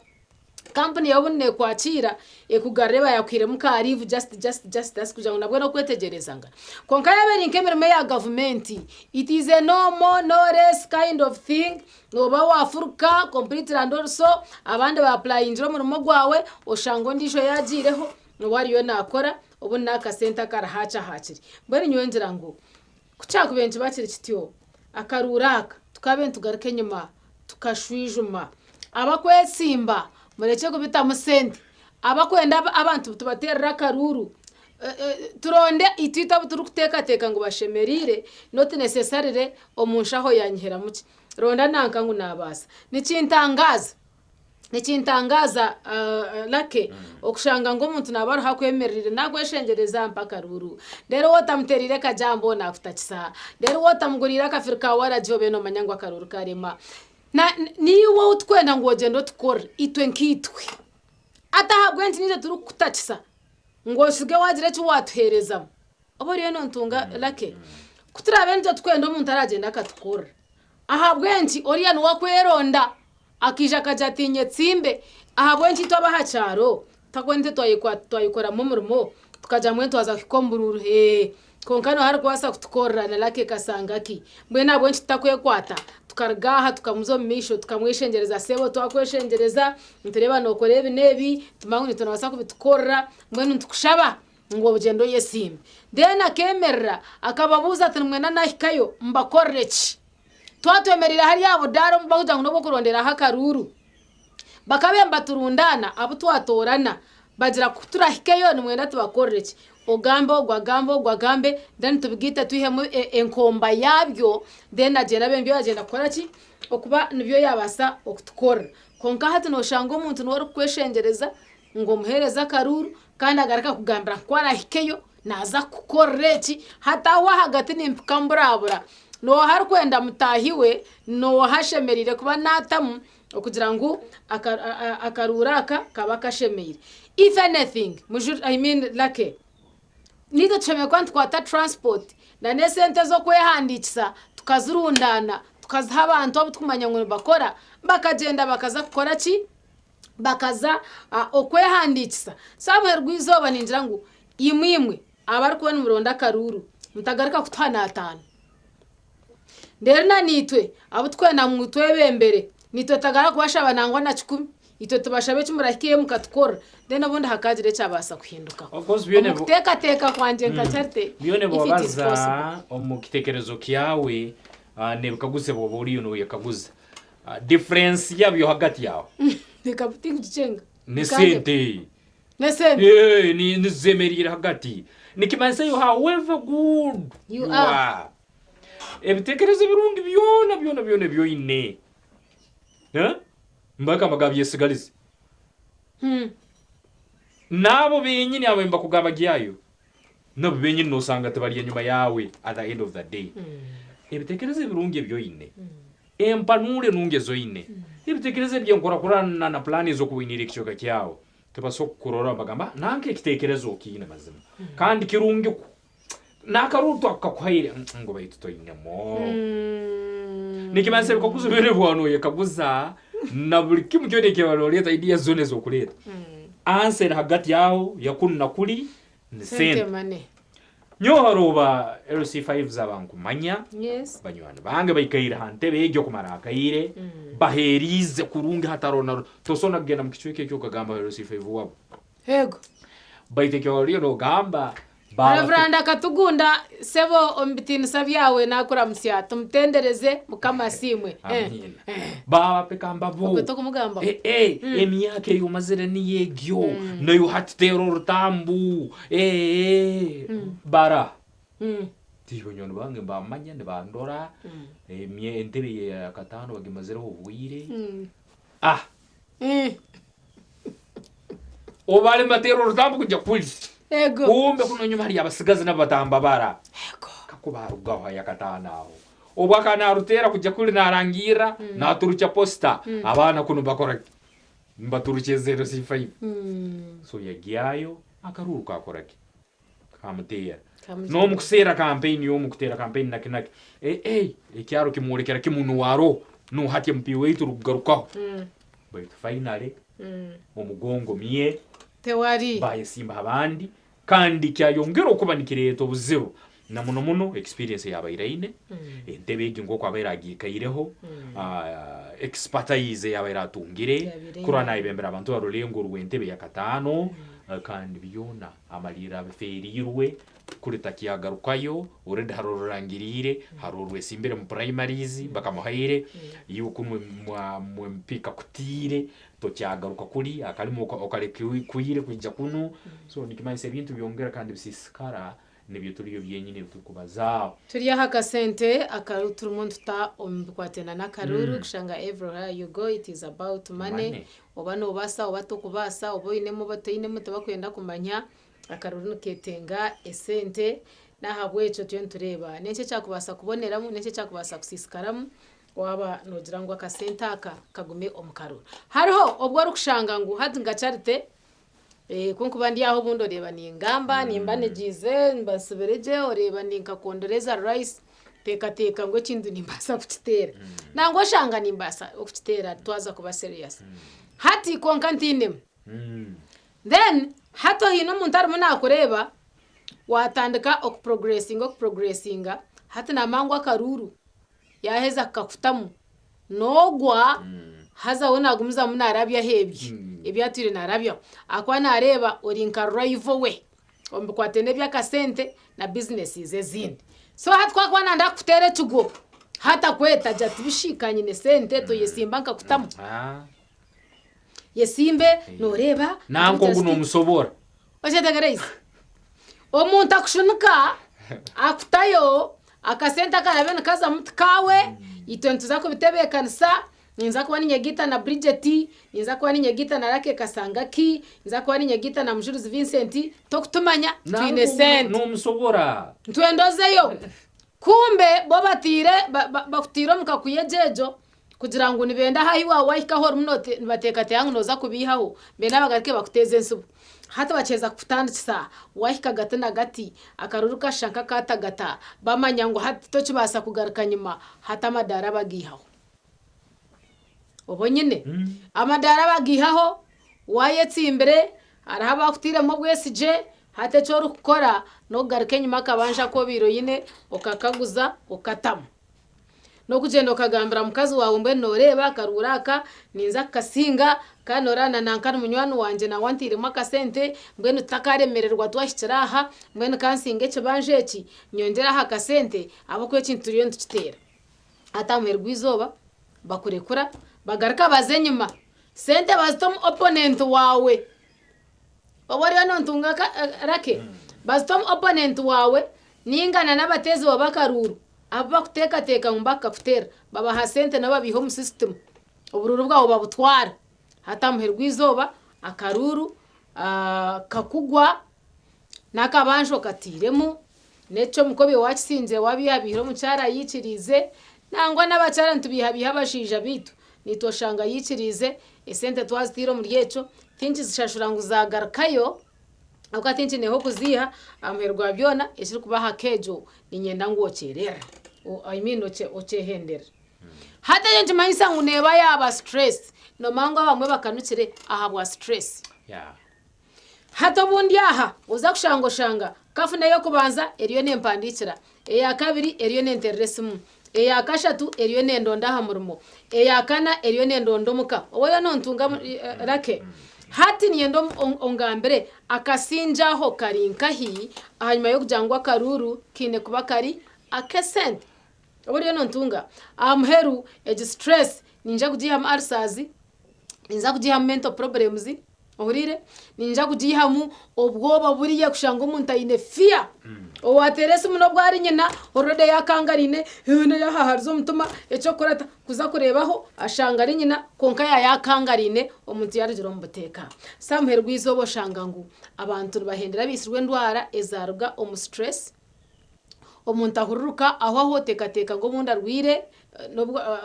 company yabone kwakira ekugareba yakwire muka arive just kuja nabwo no kwetegerezanga konka yaberi nkemereme ya government it is a no more no less kind of thing no ba wafuruka complete and also abandi ba apply injiro mu gwawe oshango ndisho yagireho no wariyo nakora ubu naka center karahaca hakiri bari nyongira ngo kucaka benshi bakiri kityo akaruraka tukabe tugaruke nyuma tukashwijuma abakwesimba mureke kubita musende abakwenda abantu tubaterera akaruru turonde itwita turi kutekateka ngo bashemerire not necessarily omunshaho yanyihera muki ronda nanka ngo nabasa nikintangaza lake okushanga ngo umuntu nabaro hakwemerere nagweshengereza mpaka ruru rero wotamuterire kajambo nafutakisa rero wotamugurira kafirika warajobe no manyangwa karuru karema niwo utwenda ngo ogendo tukora itwe nkitwe atahabwenzi nize turi kutakisa ngo sige wagire cyo watuhereza abo rero ntunga lake kutirabenje twenda umuntu aragenda akatukora ahabwenzi oriya no wakweronda akija kajatinye tsimbe ahabwenzi to abahacaro takwente twayikora mu murimo tukaja mwe twaza kikombururu konkano hari kwasa kutukora na lake kasangaki mwe nabwenzi takwekwata tukargaha tukamuzo misho tukamwishengereza sebo twakweshengereza ntureba nokorebe nebi tumanguni tunabasa kubitukora mbwenu ntukushaba ngo ugendo yesimbe dena kemerra akababuza ati mwe nanahikayo mbakorreki twatwemerera hari yabo daro mbakuja ngo nobokurondera hakaruru bakabemba turundana abo twatorana bagira kuturahikayo nimwenda tubakorreki ogwagambe then tubigita tuhemu enkomba yabyo then agenda bembyo agenda koraki okuba nibyo yabasa okutukora konka hati no shango umuntu no kweshengereza ngo muhereza karuru kandi agaraka kugambira kwara hikeyo naza kukoreki hata wa hagati nimkamburabura no har kwenda mutahiwe no hashemerire kuba natamu okugira ngo akaruraka kaba kashemire if anything I mean like nido cheme kwantu kwata transport na nesente zo kwehandikisa tukazurundana tukazaha abantu abo tukumanya ngo bakora bakagenda bakaza gukora ki bakaza okwehandikisa samwe rwizoba ninjira ngo imwe abari kubona umuronda karuru mutagarika kutwana 5 ndero nanitwe abo twenda mutwe bembere nitwe tagara kubasha banangwa na 10 ito tubashabe cyumurahikiye mukatukora dena bundi hakagire cyabasa kuhinduka teka kwanje nkacarte biyone bobaza omukitekerezo kyawe nebukaguse boburi yuno yakaguza difference yabyo hagati yawe nikabuti kucenga nesente ni nizemerira hagati nikimanse you however good you are ebitekerezo birungi byona byoine mbaka magabye sigalize nabo benyine abo mba kugabagiyayo nabo benyine no sanga tabari nyuma yawe at the end of the day ebitekereze birungi byoine empanure nungezo ine ibitekereze bye nkora kurana na plani zo kuwinira ikiyoga cyawo tubaso kurora bagamba nanke kitekerezo kine mazima kandi kirungi nakaruto akakwahire ngo bayitutoyinemo nikimanse ko kuzubere bwano yakaguza na buri kimu cyone kibaloleta idea zone zo kuleta answer hagati yawo yakunna kuri sente mane nyo haroba LC5 zabanku manya yes banywana bange bayikaira hantebe ejyo kumara akaire baherize kurungi hatarona tosona genda mukicweke cyo kagamba LC5 wabo hego bayiteke no gamba Reveranda katugunda sebo ombitini sabyawe nakura musya tumutendereze mukamasimwe baba pekamba bo kutokumugamba emyake yumazire ni yegyo nayo hatteror tambu bara tibonyono bange bamanya ne bandora emye entebe ya katano bagimazire obwire obale materor tambu kujya kulisi ego kumbe kuno nyuma hari abasigazi n'abatamba bara ego kakubarugaho yakatanaho obwakana rutera kujya kuri narangira naturucha posta abana kuno bakora mbaturuche 0C5 so yagiyayo akaruruka akoraki kamutera no mukusera campaign yo mukutera campaign nakinaki ikyaro kimurekera kimuntu waro no hati mpiwe turugarukaho but finally umugongo mie tewari baye simba abandi kandi cyayongera kuba nikireto buzero na muno experience yaba iraine entebe igi ngo kwaba iragikaireho expertise yaba iratungire kurana ibembera abantu barulengo rwentebe ya katano kandi byona amalira beferirwe kurita kiyagarukayo urenda harorangirire harorwe simbere mu primaries bakamuhaire yuko mu mpika kutire to cyagaruka kuri akalimo okareke kuyire kujya kuno so nikimanise bintu byongera kandi bisisikara nibyo turiyo byenyine tukubaza turiya hakasente akarutura umuntu ta ombikwatena nakaruru kushanga everywhere you go it is about money obano obasa obato kubasa oboyinemo batoyinemo tabakwenda kumanya akaruru ketenga esente nahabwecho tyo tureba nece cyakubasa kuboneramo nece cyakubasa kusisikaramu waba nogira ngo akasente aka kagume omukaruru hariho obwo rukushanga ngo hadinga charite kunkuba ndi aho bundo reba ni ingamba nimba negize mbasubireje oreba ninkakondoreza rice teka ngo kindu nimbasa kutitera nango shanga nimbasa okutitera twaza kuba serious hati konka ntine then hato hino muntari muna kureba watandika okuprogressinga hati na mango akaruru yaheza kakutamu nogwa haza wona gumuza muna arabia hebye ebyatire na arabia akwana areba orinka rival we ombikwatene byakasente na businesses ezindi so hatwa kwana ndakutere tugo hata kweta jati bishikanye ne sente to yesimba nkakutamu yesimbe noreba nanko nguno musobora ojetegereza omuntu akushunuka akutayo akasenta karabe nakaza mutkawe itontuza ko bitebekanisa ninza kuba ninyegita na Bridget ninza kuba ninyegita na Rake Kasangaki ninza kuba ninyegita na Mjuruzi Vincent tokutumanya twine sente no musobora twendozeyo kumbe bo batire bakutiro mukakuyejejo kugira ngo nibenda hayi wawe ikahora munote nibatekate yangu noza kubihaho mbena bagarike bakuteze nsubu hata bacheza kutandisa wahika gatana gati akaruruka shanka katagata bamanya ngo hati to kibasa kugaruka nyuma hata madara bagihaho obonyine amadara bagihaho wayetsi imbere arahaba kutire mu bwesije hate cyo rukora no garuke nyuma kabanja ko biro yine okakaguza okatamu no kugenda okagambira mukazi wawe mbe noreba karuraka ninza kasinga kanorana nankana munywano wanje na wantire makasente mbwe nutakaremererwa twashikiraha mbwe nkansinge kibanje eki nyongera ha kasente abo kwe kintu turiyo ntukitera atamerwizoba bakurekura bagaruka bazenyuma sente baztom opponent wawe obari ano ntunga rake baztom opponent wawe ningana nabatezi wabakaruru aba kuteka mbaka kutera baba hasente nababiho mu system ubururu bwawo babutwara hata muherwizoba akaruru kakugwa nakabanjo katiremu neco mukobe wakisinze wabiyabiro mucara yicirize nangwa nabacara ntubihabiha bashija bitu nitoshanga yicirize esente twazitiro muri yeco tinki zishashura ngo zagarakayo akatinki neho kuziha amuherwa byona esiri kubaha kejo ninyenda ngo okerera I mean ochehendera hata yanje mayisa nguneba yaba stress no mango bamwe bakanukire ahabwa stress hata bundi aha uza kushangoshanga kafune yo kubanza eriyo nempandikira eya kabiri eriyo nenteresimu eya kashatu eriyo nendonda hamurumo eya kana eriyo nendondo muka oyo nontunga rake hati niendo ongambere akasinjaho karinkahi hanyuma yo kujangwa karuru kine kuba kari akesente oburiyo nontunga amheru age stress ninja kujiha marsazi ninza kujiha mental problems ohurire ninja kujiha mu obwoba buriye kushanga umuntu ayine fear owaterese muno bwari nyina orode yakangarine hene yahaharzo mutuma eco korata kuza kurebaho ashanga ari nyina konka yakangarine omuntu yarjiro mbuteka samherwa izobo shanga ngo abantu bahendera bisirwe ndwara ezaruga stress omuntu ahururuka aho teka ngo munda rwire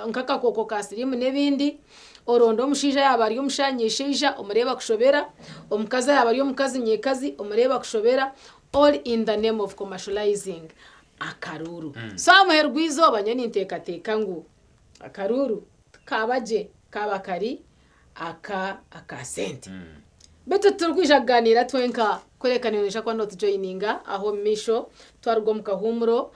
nkaka koko kasirimu nebindi orondo omushija yabari omushanyishija omureba kushobera omukaza yabari omukazi nyekazi omureba kushobera all in the name of commercializing akaruru so amuherwa izoba nyene teka ngo akaruru kabaje kabakari akasente beto turkwijaganira twenka kwerekaninisha kwa not joininga aho misho twarwo mu kahumuro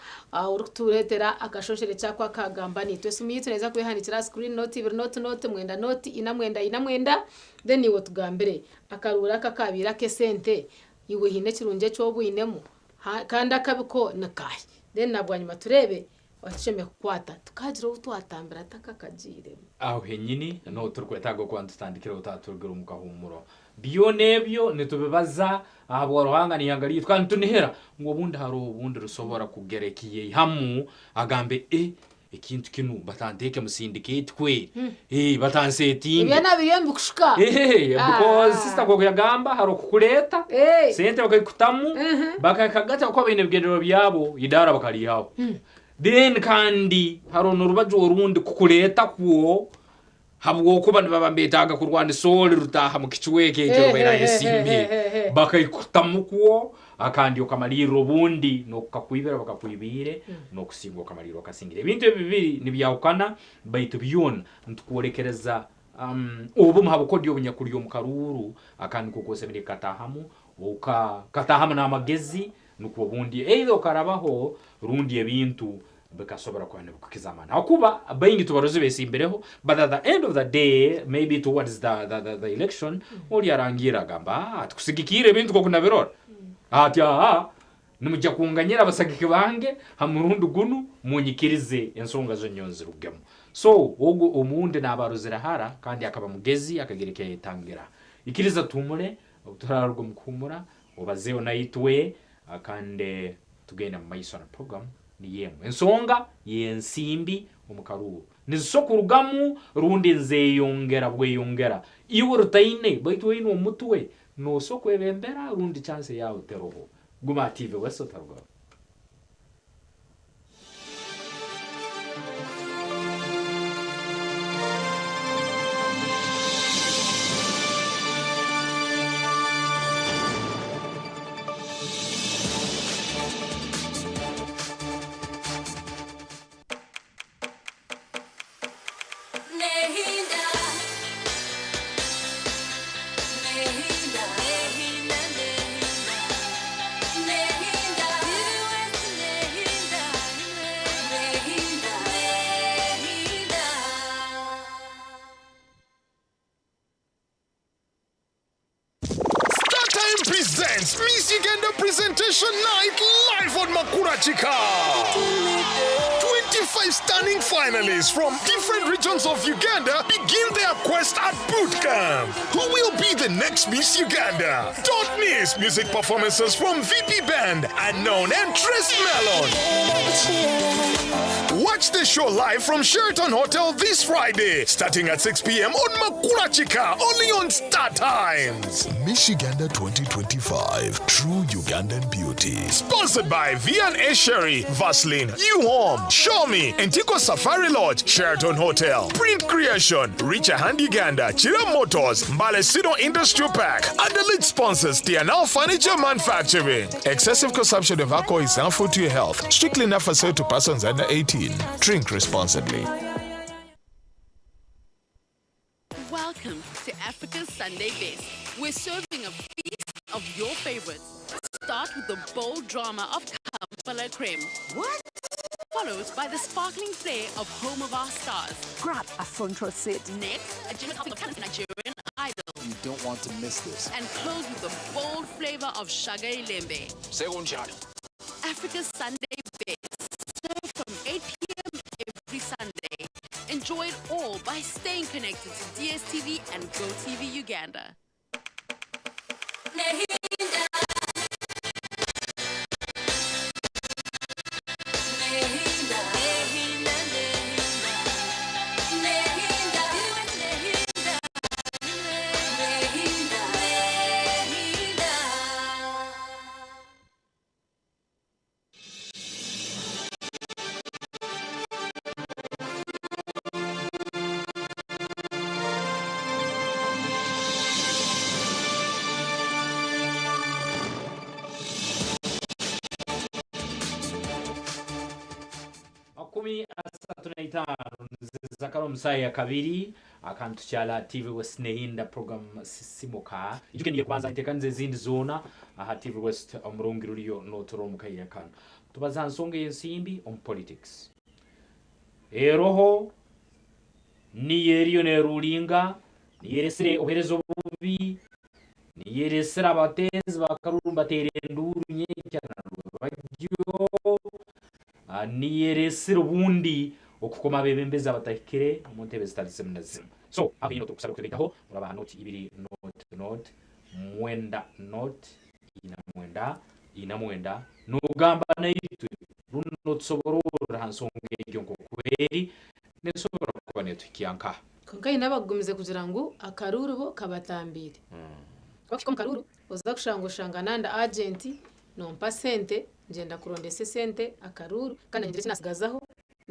uruturetera akashoshere cyakwa kagamba ni twese umuyitse neza kwihanikira screen note ibiri note mwenda note ina mwenda then iwo tugambere akarura kakabira ke sente iwe hine kirunje cyo buyinemo kandi akabiko nakaye then nabwo nyuma turebe wacheme kukwata tukagira utwatambira takakagire aho henyini no turkwetago kwandutandikira utaturugura mu kahumuro biyo nebyo nitubibaza abo ruhanga ni yangari twandi tunihera ngo bundi haro bundi rusobora kugerekiye hamu agambe ikintu kinu batandeke mu syndicate kwe batansetinga ibyo nabiriye mbukushika because sister ko yagamba haro kukureta sente bakayikutamu bakakagata ko bine bwendero byabo idara bakariyaho then kandi harono rubaje urundi kukureta kuwo habwo ko bane babambetaga ku Rwanda sole rutaha mu kichweke cyo bera yesimbe bakayikutamu kuwo akandi okamaliro bundi no kakwibera bakakwibire no kusingo kamaliro kasingire ibintu bibiri nibyahukana baitu byona ntukurekereza ubu muhabo ko dio bunyakuriyo mu karuru akandi kugose muri katahamu katahamu na magezi nuko bundi ezo karabaho rundi ebintu bakasobora kwene kukizamana akuba bayingi tubaroze besimbereho but at the end of the day maybe towards the election oli yarangira gamba tukusigikire ibintu ko kunabirora atya nimujya kunganyira abasagike bange hamurundu gunu munyikirize ensonga zo nyonzi rugemo so ugo umunde nabarozera hara kandi akaba mugezi akagerekeye tangira ikiriza tumure utararwo mukumura ubazeo nayitwe akande tugenda mu Mayisona program ni yemwe ensonga yensimbi umukaruru nizisoko rugamu rundi nze yongera bweyongera iwe rutaine baitwe ino mutwe no soko ebembera rundi chance yawe teroho guma active weso tarwa Miss Uganda Presentation Night live on Makurachika. 25 stunning finalists from different regions of Uganda begin their quest at boot camp. Who will be the next Miss Uganda? Don't miss music performances from VP Band, Unknown and Tres Melon. Watch the show live from Sheraton Hotel this Friday, starting at 6 p.m. on Makurachika, only on Star Times. Miss Uganda 2025, True Ugandan Beauty. Sponsored by V&A Sherry, Vaseline, U-Home, Show Me, Antico Safari Lodge, Sheraton Hotel, Print Creation, Richer Hand Uganda, Chira Motors, Mbalesino Industrial Park, and the lead sponsors, TNL Furniture Manufacturing. Excessive consumption of alcohol is harmful to your health. Strictly not for sale to persons under 18. Drink responsibly. Welcome to Africa's Sunday Best. We're serving a feast of your favorites. Start with the bold drama of Kampala Creme. What? Followed by the sparkling flair of Home of Our Stars. Grab a front row seat. Next, a generous helping of talented Nigerian idol. You don't want to miss this. And close with the bold flavor of Shagai Lembe. Africa's Sunday Best. Served from 8 p.m. every Sunday. Enjoy it all by staying connected to DSTV and GoTV Uganda. Zakaro msaya kabiri akantu cyala TV West nehinda program simoka ijukenye kwanza itekanze zindi zona aha TV West omurungiro riyo notoro mukayekana tubaza nsonga yensimbi on politics eroho ni yeriyo nerulinga ni yeresire oherezo bubi ni yeresire abatezi bakarumba terenduru nyecyana bagyo ni yeresire ubundi okukoma bebembeza abatakire mu ntebe zitanditse munazima so aho ino tukusaba kutegaho muraba noti ibiri note mwenda note ina mwenda nugamba na yitu runo tsoborora hansonge ryo kweri nesobora kubane tukiyanka konkai nabagumize kugira ngo akaruru bo kabatambire bakiko karuru oza kushanga nanda agent no pasente ngenda kurondese sente akaruru kandi ngire kinasigazaho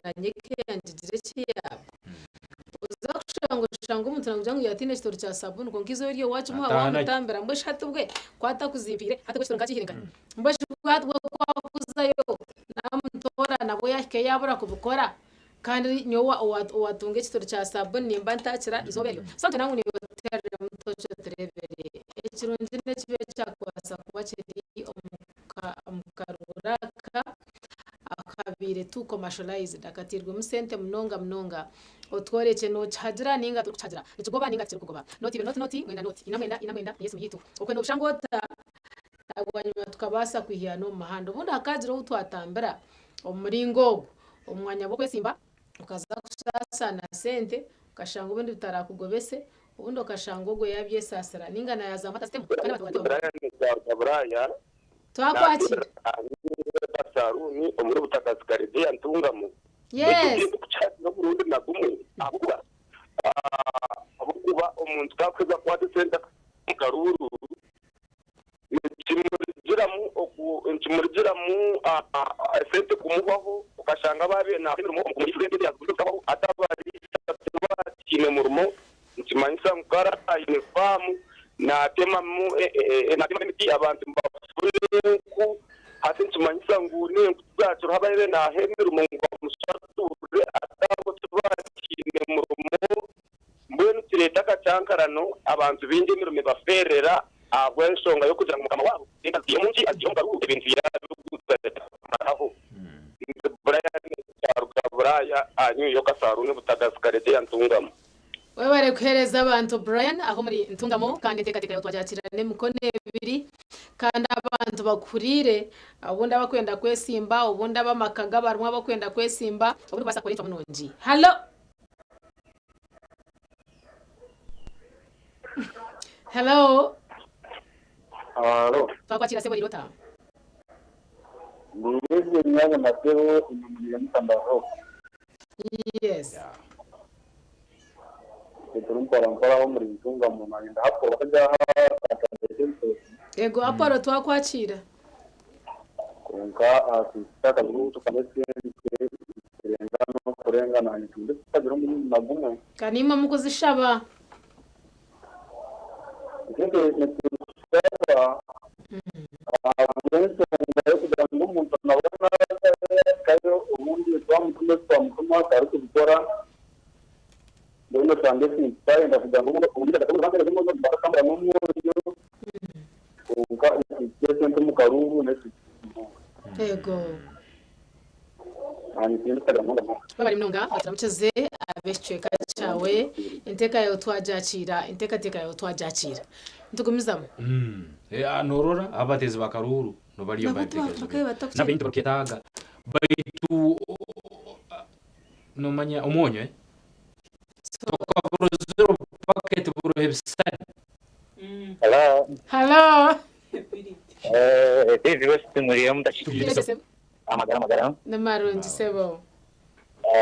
na nyeke yanjire cyabo oza kushanga umuntu nangujangu yatine kitori cya sabuni konkizo ryo wacu muha wamutambira mbwe shatubwe kwata kuzimpire hata kwishura ngakihiringa mbwe kwatwa kwakuzayo namutora nabo yake yabura kubukora kandi nyowa watunge kitori cya sabuni nimba ntakira izobelyo sante nangu ni hotel mutoje terebere ekirungi nekibe cyakwasa kuba kiri omukaruraka akabire tu commercialized akatirwe musente mnonga otworeke no chagira ninga tuchagira nitugoba ninga kiri kugoba noti mwenda noti inamwenda yesu yitu ukwenda ushangota agwanyuma tukabasa kwihya no mahando bundi akazira utwatambira omuringo omwanya bwo kwesimba ukaza kusasa na sente ukashanga ubundi bitarakugobese ubundi ukashanga ogwe yabyesasira ninga na yazamata system kandi Brian twakwakira Saruni omuri butakazi karide yantungamo yes no burundi nagumwe abuba abuba umuntu kakweza kwate senta karuru nchimurigiramu sente kumubaho ukashanga babe na mu ifrente ya kubaho atabari kine murumo nchimanyisa ngara uniform na tema mu na tema miti abantu bafuku hati nchimanyisa ngune bwacu habaye na hemiru mu mushature atabo tubakine murumo mbwe tireta kacyankarano abantu bindi mirume baferera agwensonga yo kugira mukama wabo ndi munsi aziyonga ru ibintu yaraho Brian anyu yo kasarune butagazikarede yantungamo webare kuhereza abantu Brian aho muri ntungamo kandi tekateka yo twajakirane mukone bibiri kandi abantu bakurire abunda bakwenda kwesimba ubunda bamakaga barumwa bakwenda kwesimba ubundi basa kuri munonji hello twakwakira sebo irota Ndiye nyanya matero umumuriye mutambaho yes mpora ho muri ntunga mu manda hapo bajya yego aparo twakwakira konka asitaka gutu kametse no kurengana ntunde tagira mu magumo kanima mukuzishaba ngeke netusa kugira ngo umuntu nabona kayo ubundi twamutuma karuko gukora Dono sandesi mpaye ndavuga ngo ubundi ndakamubanga ngo barakambara mu mwoyo uka ikese mu karungu nese yego ani tinda mu bari mnonga batramcheze abeshwe kachawe inteka yo twajakira inteka yo twajakira ntugumizamo norora abatezi bakaruru no bari yo bayitekerezo nabindi baketaga baitu no manya umonyo Tokabuzuru paket buru hepsan. Hello. TV West muriyo mudashikira. Amagara. Namarungi sebo.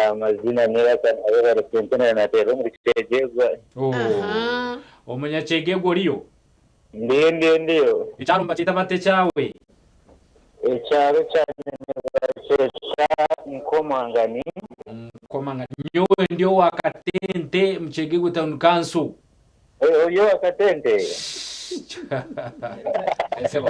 Amazina nera abera representana na tero muri Chegegwa. Aha. Omanya Chegegwa riyo. Ndiyo. Icyarumba kitabate cyawe. Ecyaro cyane Nkomangani nyowe ndio wakatente Mchegegwa town council oyo wakatente sebo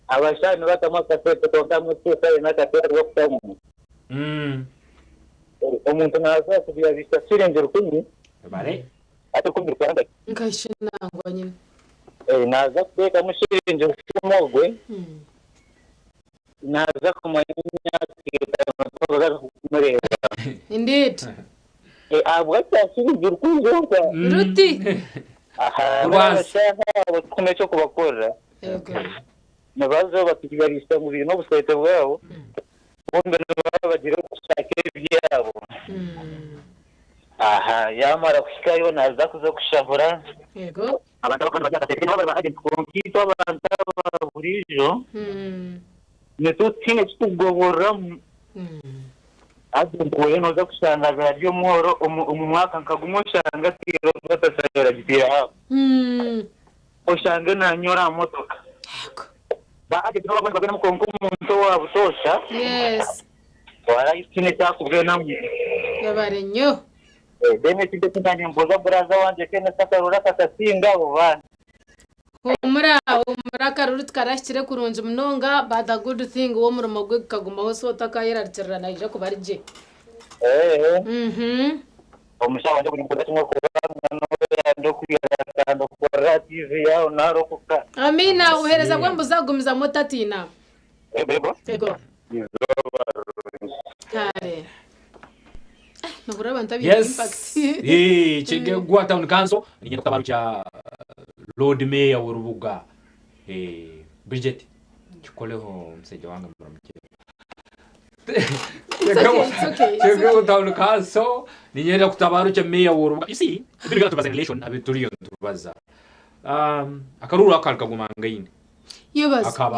abashani batamaka seto tonga mutse na katero kutamu umuntu naza kugira bisasirengera kunyi bare ate kumbi Rwanda nkayishinangwa nyine naza kweka mushirinje kumogwe naza kumanya kitaga kumureba indeed abwa cyashirinje kunjongwa ruti abashaka kumecho kubakora yego nabazo batugarista mu bintu n'ubusayite bwabo bombe bagira gushaka ibyabo yamara kushikayo naza kuza kushavura yego abantu bakunda bajya nabo baje kunkito abantu burijo neto tine tugobora adukoye noza kushanga ryo mworo umwaka nkagumushanga tiro batasayera gitira oshanga nanyora motoka baje kuba bagana mukonko umuntu wabo tosha yes wala itine cyakubwe namwe yabarenyo deme tinde tindani mboza buraza wanje kene sakarura katasinga bana umura karuri tkarashire kurunje munonga but a good thing wo murumo gwe kaguma hose otakayera riterana ije kubarije omushawa nje kunyuka kimwe kubana no yando kuyakando kwa TV yao naro kuka amina uhereza kwamba uzagumiza motatina bebo ego kare nabura bantabi impact chege gwa town council nyine kubarucha Lord Mayor w'urubuga Bridget chikoleho mseje wangu muramukira chege gwa town council nyine kutabarucha Mayor w'urubuga you see turiga tubaza relation abituriyo tubaza akaruru akalkagumanga yine yubaza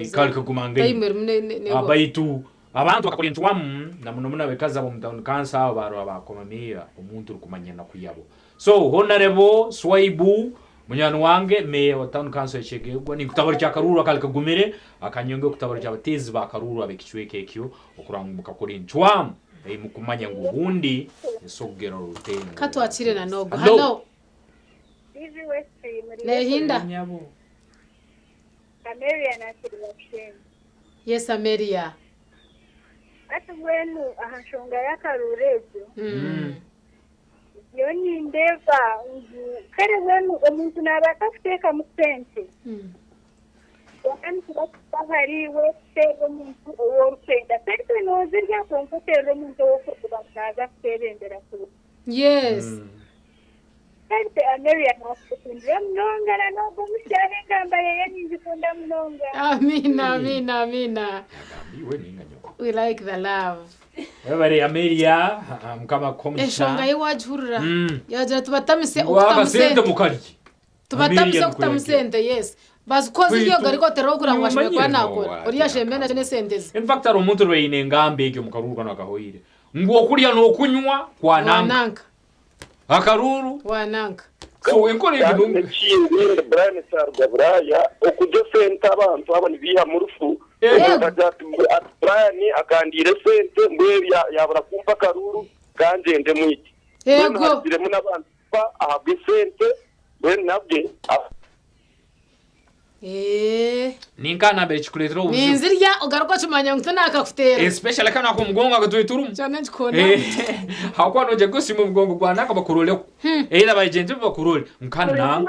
ikalkagumanga yine abaitu abantu bakakorintwamu namunomuna bekaza bo mtown council baro abakomamira umuntu rukumanyana kuyabo so honorable Swaibu munyana wange Mayor wa town council yachegegwa ni kutabara cya karuru akalkagumire akanyonge kutabara cya batezi ba karuru abekicweke ekyo okuranguka korintwamu mukumanya ngo ubundi esogera rutene katwakire na nogo hello Nehinda Ameria na Selection yes Ameria ati wenu ahashonga yakarurezo yoni ndeva kare wenu umuntu nabakafiteka musente wakani kubahariwe sebo muntu oworupenda pete nozirya konfotero muntu wokubasaza kuterendera ku yes Kante Ameria nakufundira mnonga na nogo mushane ngamba yeye nizikunda mnonga amina we like the love Every Ameria mkama komisha eshonga yiwajurura yaje tubatamise ukutamusente mukari tubatamise ukutamusente yes bazikoze iyo gariko tero kurangwa shwe kwa nakora uriya shemena cyane senteze in fact ari umuntu rweyine ngambe icyo mukarurwa nakahoyire ngo kuriya no kunywa kwa nanka akaruru wananka so enkore ibintu cyinde Brian Sargabraya okujyo senta abantu abani biha murufu Brian akandire sente mbwe yabura kumpa karuru kanje nde mwiki yego dire munabantu ahabwe sente mbwe nabwe ninkana mbere chikuletero ubuzu ninzirya ugaruka chumanya ngo nakakutera especially kana ko mugongo agatuiturum cyane ndikona hakwa noje gusima mugongo gwana kabakurole era bajenje bakurole nkana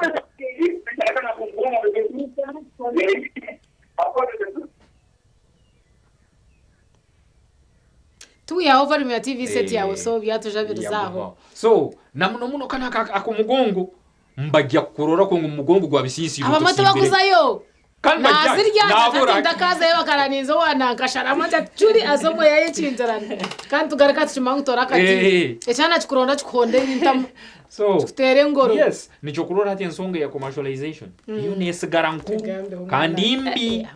tu ya over my TV set yawe so byatujabirizaho so namuno kana akumugongo mbajya kurora ko umugongo gwa bisisi abamata bakuzayo nazirya ndakaza y'abakaraninzo wanangashara mata turi azomo yaye cinjarana kandi tugaraka tuchimangu torakati echana chikuronda chikonde intam so tutere ngoro yes nicho kurora ati nsonga ya commercialization iyo nesigara nkuru kandimbi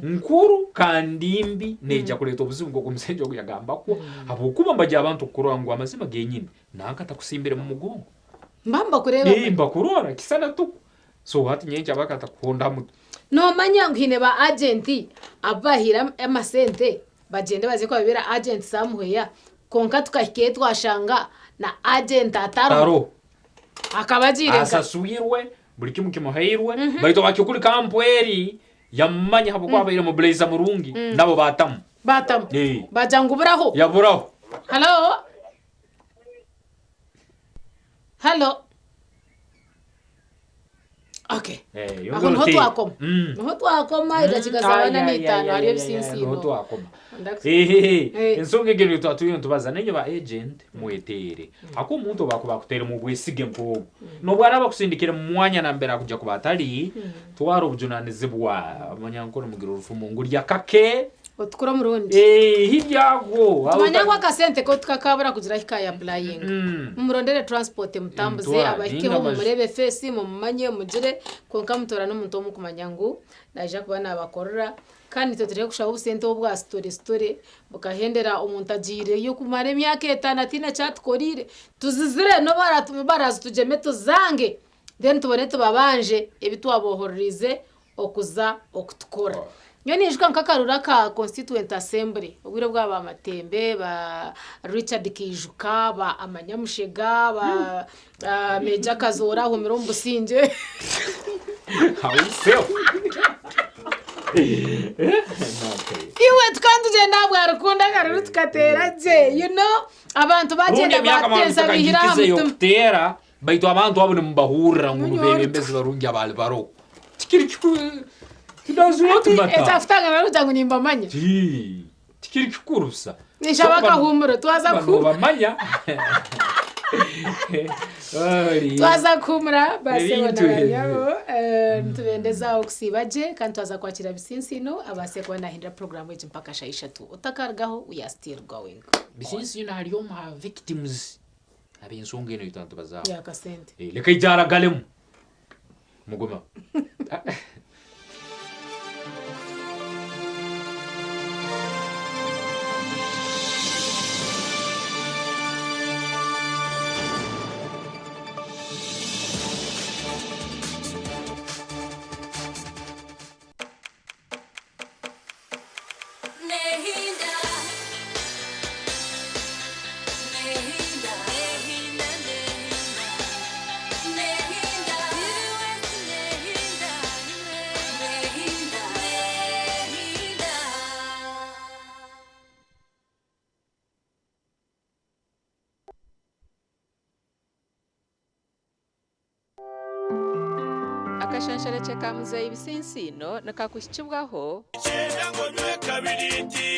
nkuru kandimbi neja kuleta obuzungu kumsenje kuyagamba ko abukuba mbajya abantu kurangwa amazima genyine nankata kusimbire mu mugongo mbamba kureba mbakurora kisana tu so hati nyenja bakata kuhonda mutu no manya ngine ba agenti abahira amasente bagende baze ko babira agent samuheya konka tukahike twashanga na agent ataro akabajire asasuyirwe buri kimu kimuhayirwe bayito bakikuri kampweri yamanya habo kwa bayira mu blazer murungi nabo batamu batam bajangu buraho yaburaho hello okay aho niho twakoma niho twakoma idakigazabana n'itanu hariyo bisinzino niho twakoma ensonga egero twatuye tubaza nenyo ba agent mwetere ako umuntu bakubakutera mu bwesige mko no bwara bakusindikira mu mwanya na mbere akujya kubatari twara ubujunanize bwa abanyankoro mugira urufumu ngurya kake otukura murundi hiryago tumanyangwa akasente ko tukakabura kugira hikaya applying murondere transport mutambuze abahikeho mu murebe face mu manye mugire konka mutora no muntu mu kumanyangu naje kubana abakorora kandi tutire kushaba ubusente bwa story bukahendera umuntu agire yo kumara imyaka 5 atina cyatkorire tuzizire no barazi tujeme tuzange then tubone tubabanje ebitwabohoririze okuza okutukora nishwa nkakarura ka constituent assembly ubwire bw'aba matembe ba Richard Kijuka ba amanyamushega ba Meja Kazora homero mbusinje hawuseo iwe tukanduje nabwo arukunda karuru tukatera je abantu bagenda batenza bihira mutera baito abantu abone mbahurira ngubebe mbeze barungi abali baro tikiri Etafutanga na rutangu nimba manya. Tikiri kikurusa. Nishabaka humuro twaza kumanya. Twaza kumura base wananyabo ntubendeza okusibaje kandi twaza kwakira bisinsino abase kwa nahindra program yetu mpaka shaisha tu. Utakargaho we are still going. Bisinsino hariyo ma victims. Abensonge no itantu bazao. Ya kasente. Leka ijara galemu. Mugoma. akashanshara cyakamuza ibisinsino nakakushikibwaho cyenda ngo nwe kabiriti